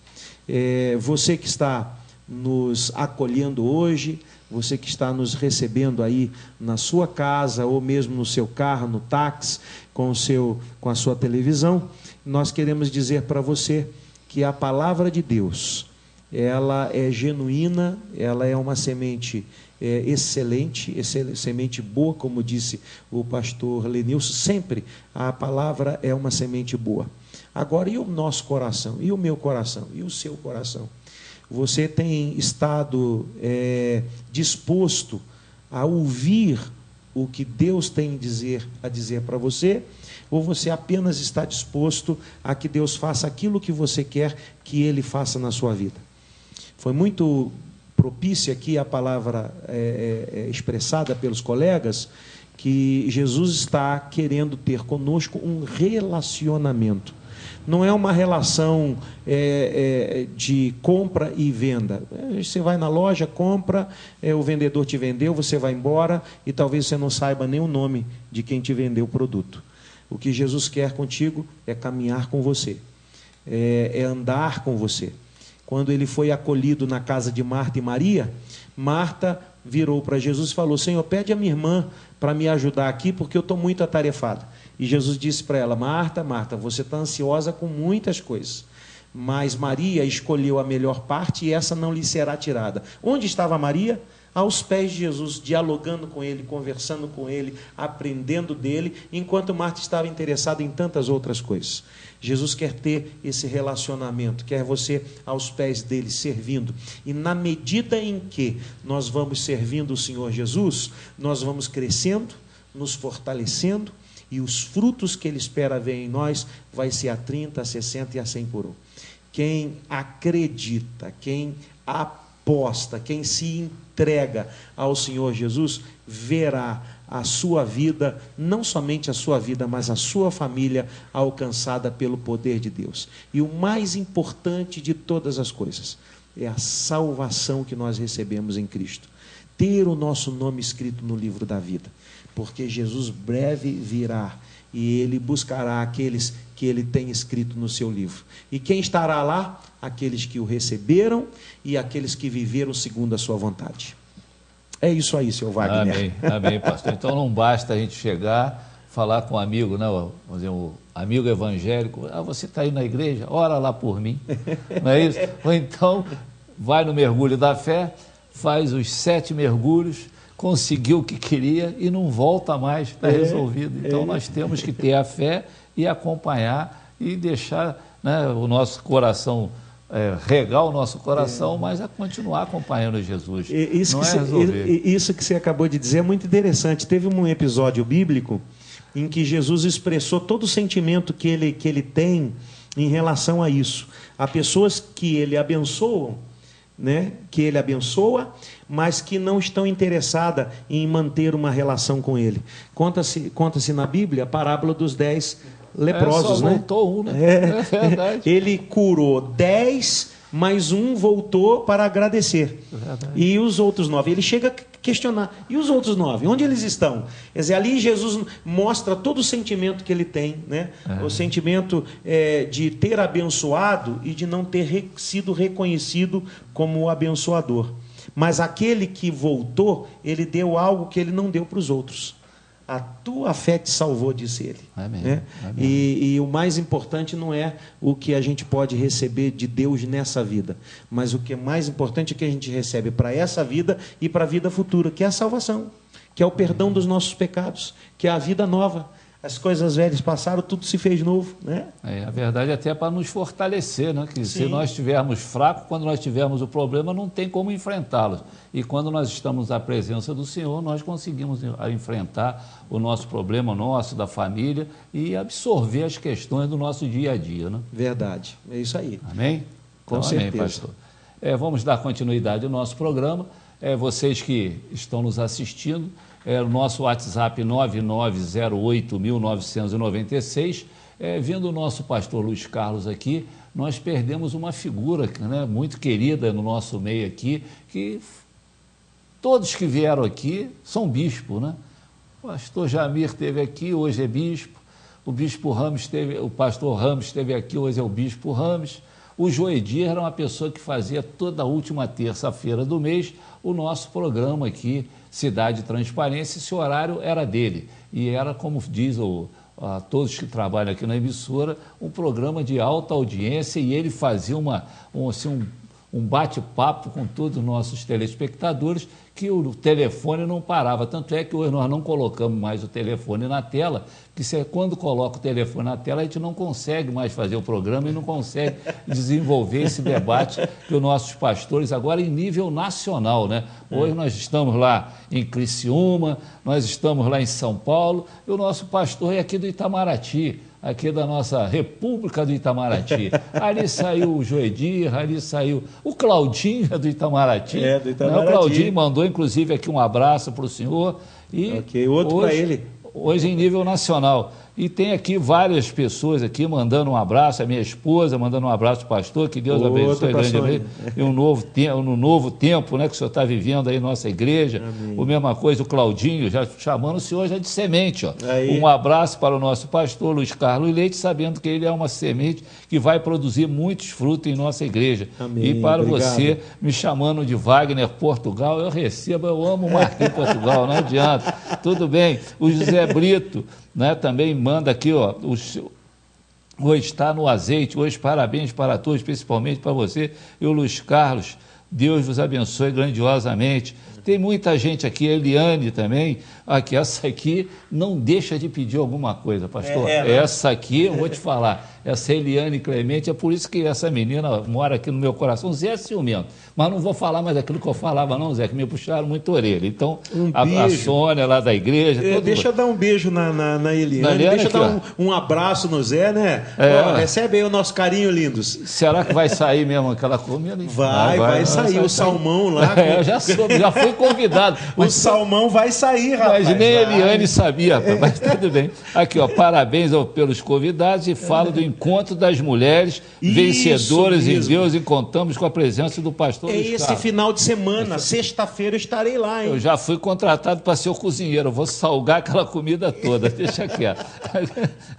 Você que está nos acolhendo hoje, você que está nos recebendo aí na sua casa, ou mesmo no seu carro, no táxi, com a sua televisão, nós queremos dizer para você que a palavra de Deus, ela é genuína, ela é uma semente excelente, semente boa, como disse o pastor Lenilson, sempre a palavra é uma semente boa. Agora, e o nosso coração, e o meu coração, e o seu coração? Você tem estado disposto a ouvir o que Deus tem a dizer para você? Ou você apenas está disposto a que Deus faça aquilo que você quer que Ele faça na sua vida? Foi muito propícia aqui a palavra expressada pelos colegas, que Jesus está querendo ter conosco um relacionamento. Não é uma relação de compra e venda. Você vai na loja, compra, o vendedor te vendeu, você vai embora e talvez você não saiba nem o nome de quem te vendeu o produto. O que Jesus quer contigo é caminhar com você, é andar com você. Quando ele foi acolhido na casa de Marta e Maria, Marta virou para Jesus e falou: Senhor, pede a minha irmã para me ajudar aqui, porque eu estou muito atarefada. E Jesus disse para ela: Marta, Marta, você está ansiosa com muitas coisas, mas Maria escolheu a melhor parte e essa não lhe será tirada. Onde estava Maria? Aos pés de Jesus, dialogando com ele, conversando com ele, aprendendo dele, enquanto Marta estava interessada em tantas outras coisas. Jesus quer ter esse relacionamento, quer você aos pés dele, servindo. E na medida em que nós vamos servindo o Senhor Jesus, nós vamos crescendo, nos fortalecendo, e os frutos que ele espera ver em nós vai ser a 30, a 60 e a 100 por 1. Quem acredita, quem aposta, quem se entrega ao Senhor Jesus, verá a sua vida, não somente a sua vida, mas a sua família alcançada pelo poder de Deus. E o mais importante de todas as coisas é a salvação que nós recebemos em Cristo. Ter o nosso nome escrito no livro da vida, porque Jesus breve virá e ele buscará aqueles que ele tem escrito no seu livro. E quem estará lá? Aqueles que o receberam e aqueles que viveram segundo a sua vontade. É isso aí, seu Wagner. Amém, amém, pastor. Então não basta a gente chegar, falar com um amigo, né, vamos dizer, um amigo evangélico: você está aí na igreja? Ora lá por mim. Não é isso? Ou então vai no mergulho da fé, faz os 7 mergulhos, conseguiu o que queria e não volta mais, está resolvido. Então nós temos que ter a fé e acompanhar e deixar, né, o nosso coração, regar o nosso coração, mas a continuar acompanhando Jesus. Isso que você acabou de dizer é muito interessante. Teve um episódio bíblico em que Jesus expressou todo o sentimento que ele tem em relação a isso. Há pessoas que ele abençoa, né, mas que não estão interessadas em manter uma relação com ele. Conta-se na Bíblia a parábola dos 10 leprosos, só voltou um, né? É verdade. Ele curou 10, mas um voltou para agradecer. E os outros 9. Ele chega questionar. E os outros 9? Onde eles estão? Quer dizer, ali Jesus mostra todo o sentimento que ele tem, né? O sentimento de ter abençoado e de não ter sido reconhecido como o abençoador. Mas aquele que voltou, ele deu algo que ele não deu para os outros. A tua fé te salvou, disse ele. Amém. Né? Amém. E o mais importante não é o que a gente pode receber de Deus nessa vida, mas o que é mais importante é que a gente recebe para essa vida e para a vida futura, que é a salvação, que é o perdão dos nossos pecados, que é a vida nova. As coisas velhas passaram, tudo se fez novo, né? A verdade até para nos fortalecer, né? Que se nós estivermos fracos, quando nós tivermos o problema, não tem como enfrentá-los. E quando nós estamos à presença do Senhor, nós conseguimos enfrentar o nosso problema, o nosso, da família, e absorver as questões do nosso dia a dia, né? Verdade, é isso aí. Amém? Com Então, certeza. amém, pastor. Vamos dar continuidade ao nosso programa. Vocês que estão nos assistindo, o nosso WhatsApp 9908-1996. Vindo o nosso pastor Luiz Carlos aqui, nós perdemos uma figura, né, muito querida no nosso meio aqui, que todos que vieram aqui são bispo, né? O pastor Jamir esteve aqui, hoje é bispo. O bispo Ramos o pastor Ramos esteve aqui, hoje é o bispo Ramos. O Joedir era uma pessoa que fazia toda a última terça-feira do mês o nosso programa aqui, Cidade Transparência. Esse horário era dele. E era, como diz a todos que trabalham aqui na emissora, um programa de alta audiência, e ele fazia um bate-papo com todos os nossos telespectadores, que o telefone não parava. Tanto é que hoje nós não colocamos mais o telefone na tela, porque quando coloca o telefone na tela, a gente não consegue mais fazer o programa e não consegue desenvolver esse debate que os nossos pastores, agora em nível nacional, né? Hoje nós estamos lá em Criciúma, nós estamos lá em São Paulo, e o nosso pastor é aqui do Itamaraty, aqui da nossa República do Itamaraty. Ali saiu o Joedir, ali saiu o Claudinho do Itamaraty. Do Itamaraty. O Claudinho mandou, inclusive, aqui um abraço para o senhor. E outro para ele. Hoje em nível nacional. E tem aqui várias pessoas aqui mandando um abraço, a minha esposa mandando um abraço para o pastor, que Deus abençoe grandemente. E um novo tempo, né, que o senhor está vivendo aí na nossa igreja. Amém. A mesma coisa, o Claudinho, já chamando o senhor já de semente. Ó. Um abraço para o nosso pastor Luiz Carlos Leite, sabendo que ele é uma semente que vai produzir muitos frutos em nossa igreja. Amém. E para Obrigado. você, me chamando de Wagner Portugal, eu recebo, eu amo o Marquinhos Portugal, não adianta. Tudo bem. O José Brito, né, também manda aqui, ó, hoje está no azeite, hoje parabéns para todos, principalmente para você e o Luiz Carlos, Deus vos abençoe grandiosamente. Tem muita gente aqui, a Eliane também, aqui, essa aqui não deixa de pedir alguma coisa, pastor. Essa aqui, eu vou te falar, essa Eliane Clemente, é por isso que essa menina mora aqui no meu coração. Zé é ciumento, mas não vou falar mais aquilo que eu falava não, Zé, que me puxaram muito a orelha. Então, a Sônia lá da igreja... Deixa eu dar um beijo na Eliane, deixa eu dar um abraço no Zé, né? Recebe aí o nosso carinho, lindos. Será que vai sair mesmo aquela comida? Vai sair o salmão lá. Eu já fui convidado. O salmão vai sair, rapaz. Mas nem a Eliane sabia, rapaz, mas tudo bem. Aqui, ó, parabéns pelos convidados e falo do encontro das mulheres vencedoras em Deus, e contamos com a presença do pastor Luiz Carlos. Esse final de semana, sexta-feira, eu estarei lá, hein? Eu já fui contratado para ser o cozinheiro, eu vou salgar aquela comida toda, deixa quieto.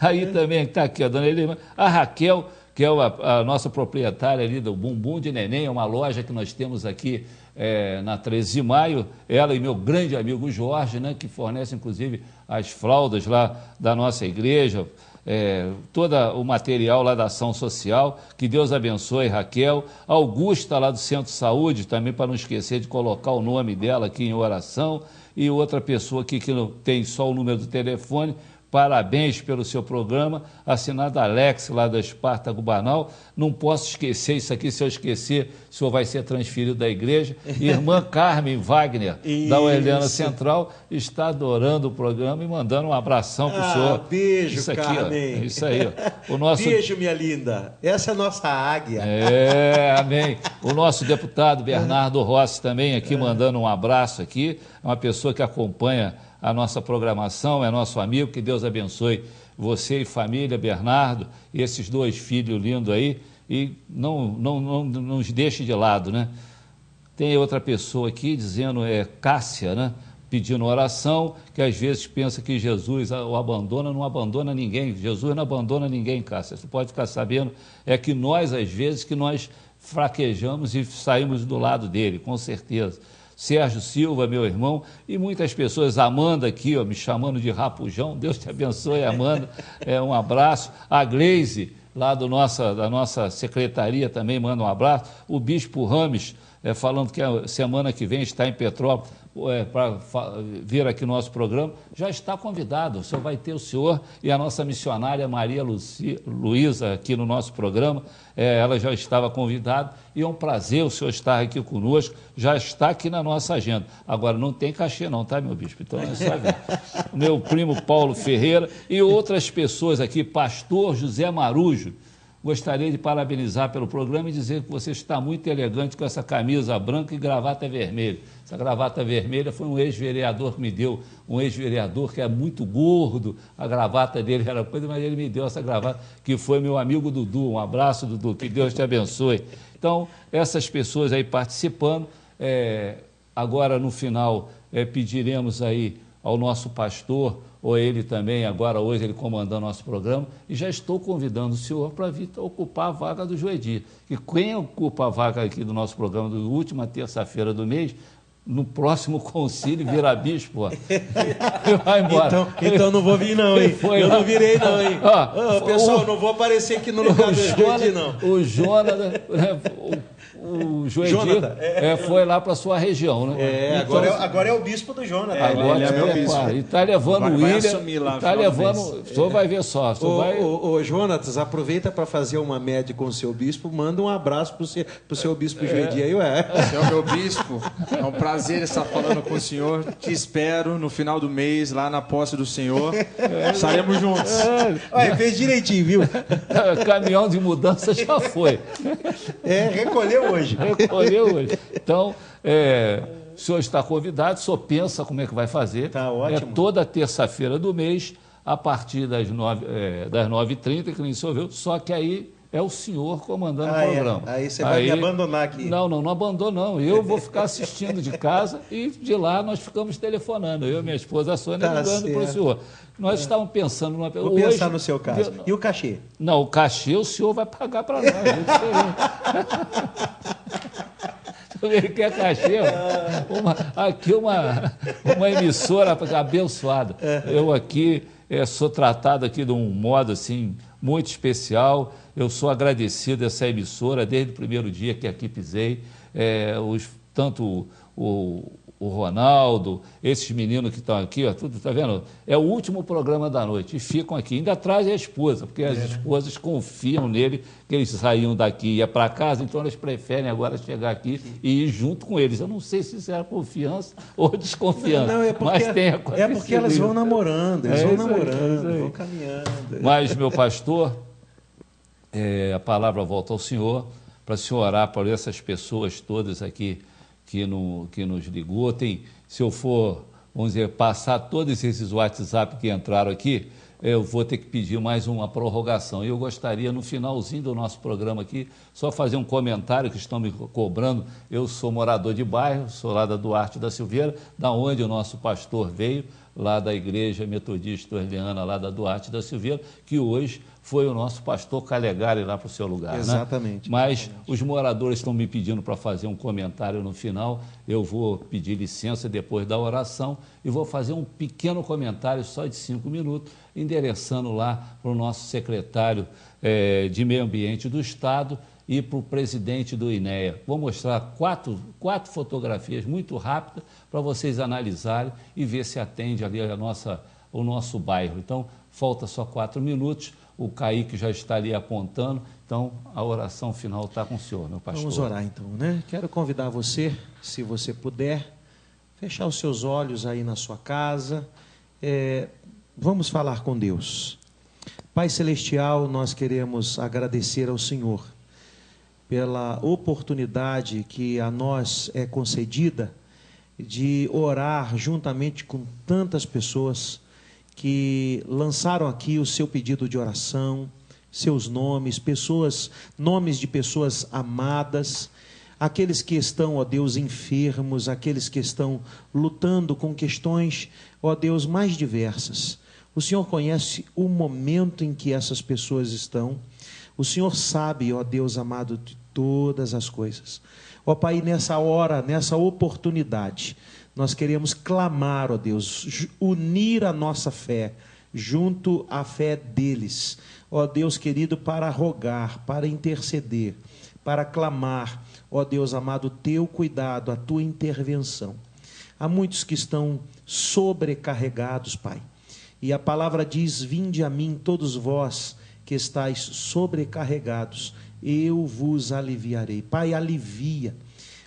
Aí também está aqui, a dona Eliane, a Raquel, que é a nossa proprietária ali do Bumbum de Neném, é uma loja que nós temos aqui na 13 de maio, ela e meu grande amigo Jorge, né, que fornece inclusive as fraldas lá da nossa igreja, todo o material lá da ação social, que Deus abençoe, Raquel. Augusta lá do Centro de Saúde, também para não esquecer de colocar o nome dela aqui em oração, e outra pessoa aqui que não tem só o número do telefone. Parabéns pelo seu programa, assinado Alex, lá da Espartaco Banal. Não posso esquecer isso aqui, se eu esquecer, o senhor vai ser transferido da igreja. Irmã Carmen Wagner, da Helena Central, está adorando o programa e mandando um abração para o senhor. Beijo, isso aqui, Carmen. Ó, isso aí, ó. Beijo, minha linda. Essa é a nossa águia. Amém. O nosso deputado Bernardo Rossi também aqui mandando um abraço aqui. É uma pessoa que acompanha a nossa programação, é nosso amigo, que Deus abençoe você e família, Bernardo, e esses dois filhos lindos aí, e não nos deixe de lado, né? Tem outra pessoa aqui dizendo, Cássia, né? Pedindo oração, que às vezes pensa que Jesus o abandona, não abandona ninguém. Jesus não abandona ninguém, Cássia. Você pode ficar sabendo, é que nós, às vezes, que nós fraquejamos e saímos do lado dele, com certeza. Sérgio Silva, meu irmão, e muitas pessoas, Amanda aqui, ó, me chamando de Rapujão, Deus te abençoe, Amanda, um abraço. A Gleise, lá da nossa secretaria, também manda um abraço. O Bispo Rames, falando que a semana que vem está em Petrópolis, para vir aqui no nosso programa, já está convidado. O senhor vai ter o senhor e a nossa missionária Maria Luísa aqui no nosso programa. Ela já estava convidada e é um prazer o senhor estar aqui conosco. Já está aqui na nossa agenda. Agora, não tem cachê não, tá, meu bispo? Então é só ver. O meu primo Paulo Ferreira e outras pessoas aqui, pastor José Marujo. Gostaria de parabenizar pelo programa e dizer que você está muito elegante com essa camisa branca e gravata vermelha. Essa gravata vermelha foi um ex-vereador que me deu, um ex-vereador que é muito gordo, a gravata dele era coisa, mas ele me deu essa gravata, que foi meu amigo Dudu. Um abraço, Dudu, que Deus te abençoe. Então, essas pessoas aí participando, agora no final pediremos aí ao nosso pastor, ou ele também, agora hoje ele comandando nosso programa, e já estou convidando o senhor para vir ocupar a vaga do Joedir. E quem ocupa a vaga aqui do nosso programa, da última terça-feira do mês, no próximo concílio vira bispo, ó. Vai embora. Então não vou vir não, hein? Eu não virei não, hein? Pessoal, não vou aparecer aqui no lugar do Joedir, não. O Jonas, o Joedir foi lá para a sua região, né? Então, agora é o bispo do Jonas. Agora é meu bispo. E está levando o William. Está levando. O senhor vai ver só. Ô, Jonatas, aproveita para fazer uma média com o seu bispo, manda um abraço para o seu bispo Joedir aí, Você é o meu bispo. É um prazer estar falando com o senhor. Te espero no final do mês, lá na posse do senhor. Estaremos juntos. Fez direitinho, viu? Caminhão de mudança já foi. Recolheu hoje. Recolheu hoje. Então, o senhor está convidado, o senhor pensa como é que vai fazer. Tá ótimo. Toda terça-feira do mês, a partir das 9h30, que nem o senhor viu, só que aí é o senhor comandando o programa. Aí você vai me abandonar aqui. Não abandono não. Eu vou ficar assistindo de casa e de lá nós ficamos telefonando. Eu e minha esposa, a Sônia, ligando para o senhor. Nós estávamos pensando numa... Vou pensar no seu caso. E o cachê? Não, o cachê o senhor vai pagar para nós. Ele quer cachê. Aqui uma emissora abençoada. Eu aqui sou tratado aqui de um modo assim muito especial. Eu sou agradecido a essa emissora desde o primeiro dia que aqui pisei. Tanto o Ronaldo, esses meninos que estão aqui, ó, tudo, tá vendo? É o último programa da noite e ficam aqui. Ainda traz a esposa, porque as esposas confiam nele, que eles saíam daqui e iam para casa, então elas preferem agora chegar aqui e ir junto com eles. Eu não sei se isso era confiança ou desconfiança, mas tem acontecido. É porque elas vão namorando, vão caminhando. Mas, meu pastor, a palavra volta ao senhor, para o senhor orar por essas pessoas todas aqui que nos ligou. Se eu for, vamos dizer, passar todos esses WhatsApp que entraram aqui, eu vou ter que pedir mais uma prorrogação. E eu gostaria, no finalzinho do nosso programa aqui, só fazer um comentário que estão me cobrando. Eu sou morador de bairro, sou lá da Duarte da Silveira, da onde o nosso pastor veio, lá da Igreja Metodista Orleana, lá da Duarte da Silveira, que hoje foi o nosso pastor Calegari lá para o seu lugar. Exatamente. Né? Mas os moradores estão me pedindo para fazer um comentário no final. Eu vou pedir licença depois da oração e vou fazer um pequeno comentário só de 5 minutos, endereçando lá para o nosso secretário de Meio Ambiente do Estado e para o presidente do INEA. Vou mostrar quatro fotografias muito rápidas para vocês analisarem e ver se atende ali o nosso bairro. Então, falta só 4 minutos. O Kaique já está ali apontando, então a oração final está com o senhor, meu pastor. Vamos orar então, né? Quero convidar você, se você puder, fechar os seus olhos aí na sua casa. Vamos falar com Deus. Pai Celestial, nós queremos agradecer ao Senhor pela oportunidade que a nós é concedida de orar juntamente com tantas pessoas que lançaram aqui o seu pedido de oração, seus nomes, nomes de pessoas amadas, aqueles que estão, ó Deus, enfermos, aqueles que estão lutando com questões, ó Deus, mais diversas. O Senhor conhece o momento em que essas pessoas estão. O Senhor sabe, ó Deus amado, de todas as coisas. Ó Pai, nessa hora, nessa oportunidade, nós queremos clamar, ó Deus, unir a nossa fé junto à fé deles. Ó Deus querido, para rogar, para interceder, para clamar, ó Deus amado, teu cuidado, a tua intervenção. Há muitos que estão sobrecarregados, Pai. E a palavra diz: vinde a mim todos vós que estáis sobrecarregados, eu vos aliviarei. Pai, alivia.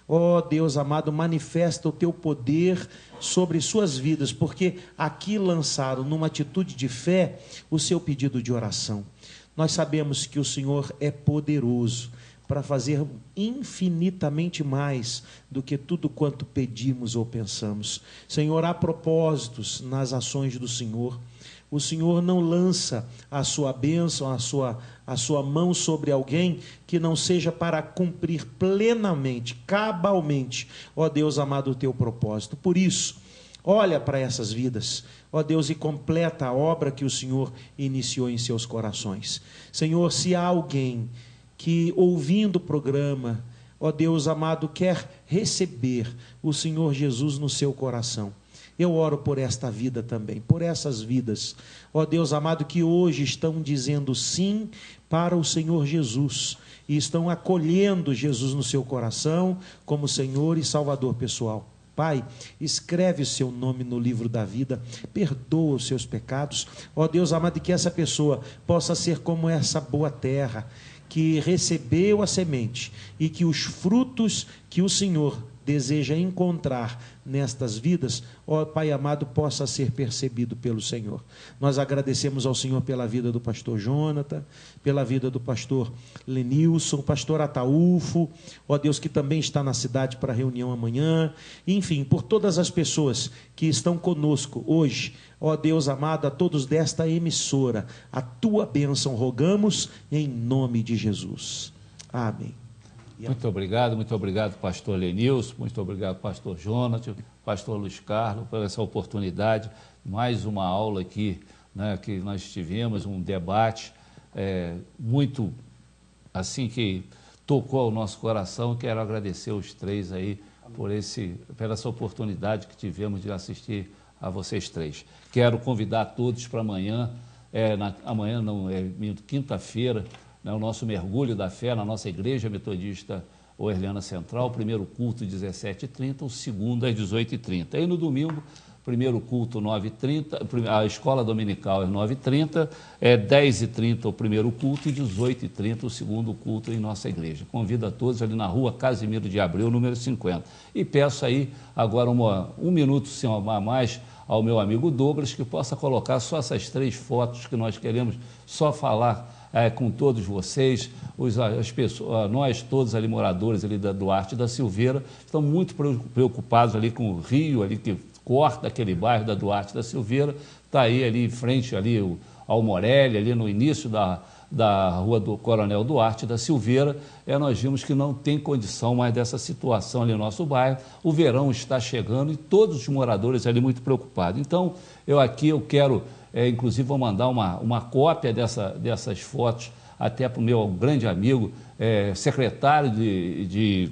Ó Deus amado, manifesta o teu poder sobre suas vidas, porque aqui lançaram numa atitude de fé o seu pedido de oração. Nós sabemos que o Senhor é poderoso para fazer infinitamente mais do que tudo quanto pedimos ou pensamos. Senhor, há propósitos nas ações do Senhor. O Senhor não lança a sua bênção, a sua mão sobre alguém que não seja para cumprir plenamente, cabalmente, ó Deus amado, o teu propósito. Por isso, olha para essas vidas, ó Deus, e completa a obra que o Senhor iniciou em seus corações. Senhor, se há alguém que, ouvindo o programa, ó Deus amado, quer receber o Senhor Jesus no seu coração, eu oro por esta vida também, por essas vidas, ó Deus amado, que hoje estão dizendo sim para o Senhor Jesus, e estão acolhendo Jesus no seu coração, como Senhor e Salvador pessoal. Pai, escreve o seu nome no livro da vida, perdoa os seus pecados, ó Deus amado, e que essa pessoa possa ser como essa boa terra, que recebeu a semente, e que os frutos que o Senhor deseja encontrar nestas vidas, ó Pai amado, possa ser percebido pelo Senhor. Nós agradecemos ao Senhor pela vida do pastor Jonathan, pela vida do pastor Lenilson, pastor Ataúfo, ó Deus, que também está na cidade para a reunião amanhã, enfim, por todas as pessoas que estão conosco hoje, ó Deus amado, a todos desta emissora, a tua bênção rogamos em nome de Jesus. Amém. Muito obrigado, pastor Lenilson, muito obrigado, pastor Jonathan, pastor Luiz Carlos, por essa oportunidade, mais uma aula aqui, né, que nós tivemos, um debate muito, assim, que tocou ao nosso coração. Quero agradecer os três aí por essa oportunidade que tivemos de assistir a vocês três. Quero convidar todos para amanhã, quinta-feira, o nosso mergulho da fé na nossa Igreja Metodista Oerliana Central, o primeiro culto 17h30, o segundo às 18h30. Aí no domingo, primeiro culto 9h30, a escola dominical às 9h30, 10h30 o primeiro culto e 18h30 o segundo culto em nossa igreja. Convido a todos ali na rua Casimiro de Abreu, número 50. E peço aí agora um minuto a mais ao meu amigo Douglas, que possa colocar só essas 3 fotos que nós queremos só falar com todos vocês, as pessoas, nós todos ali, moradores ali da Duarte da Silveira, estão muito preocupados ali com o rio, ali que corta aquele bairro da Duarte da Silveira, está aí ali em frente ali ao Morelli, ali no início da rua do Coronel Duarte da Silveira, nós vimos que não tem condição mais dessa situação ali no nosso bairro. O verão está chegando e todos os moradores ali muito preocupados. Então, eu quero, inclusive, vou mandar uma cópia dessas fotos até para o meu grande amigo, secretário de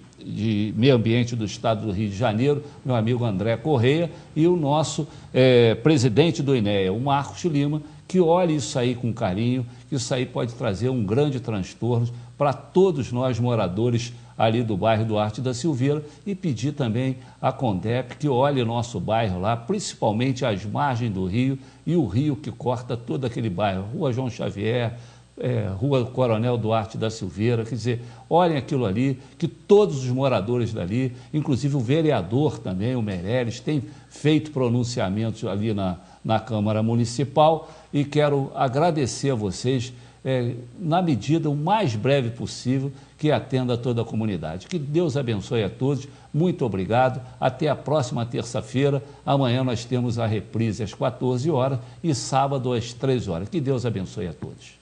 Meio Ambiente do Estado do Rio de Janeiro, meu amigo André Correia, e o nosso presidente do INEA, o Marcos Lima, que olhe isso aí com carinho, que isso aí pode trazer um grande transtorno para todos nós moradores ali do bairro Duarte da Silveira, e pedir também à Condep que olhe nosso bairro lá, principalmente as margens do rio e o rio que corta todo aquele bairro, Rua João Xavier, Rua Coronel Duarte da Silveira, quer dizer, olhem aquilo ali, que todos os moradores dali, inclusive o vereador também, o Meirelles, tem feito pronunciamentos ali na Câmara Municipal, e quero agradecer a vocês, na medida o mais breve possível, que atenda a toda a comunidade. Que Deus abençoe a todos, muito obrigado, até a próxima terça-feira. Amanhã nós temos a reprise às 14 horas e sábado às 13 horas. Que Deus abençoe a todos.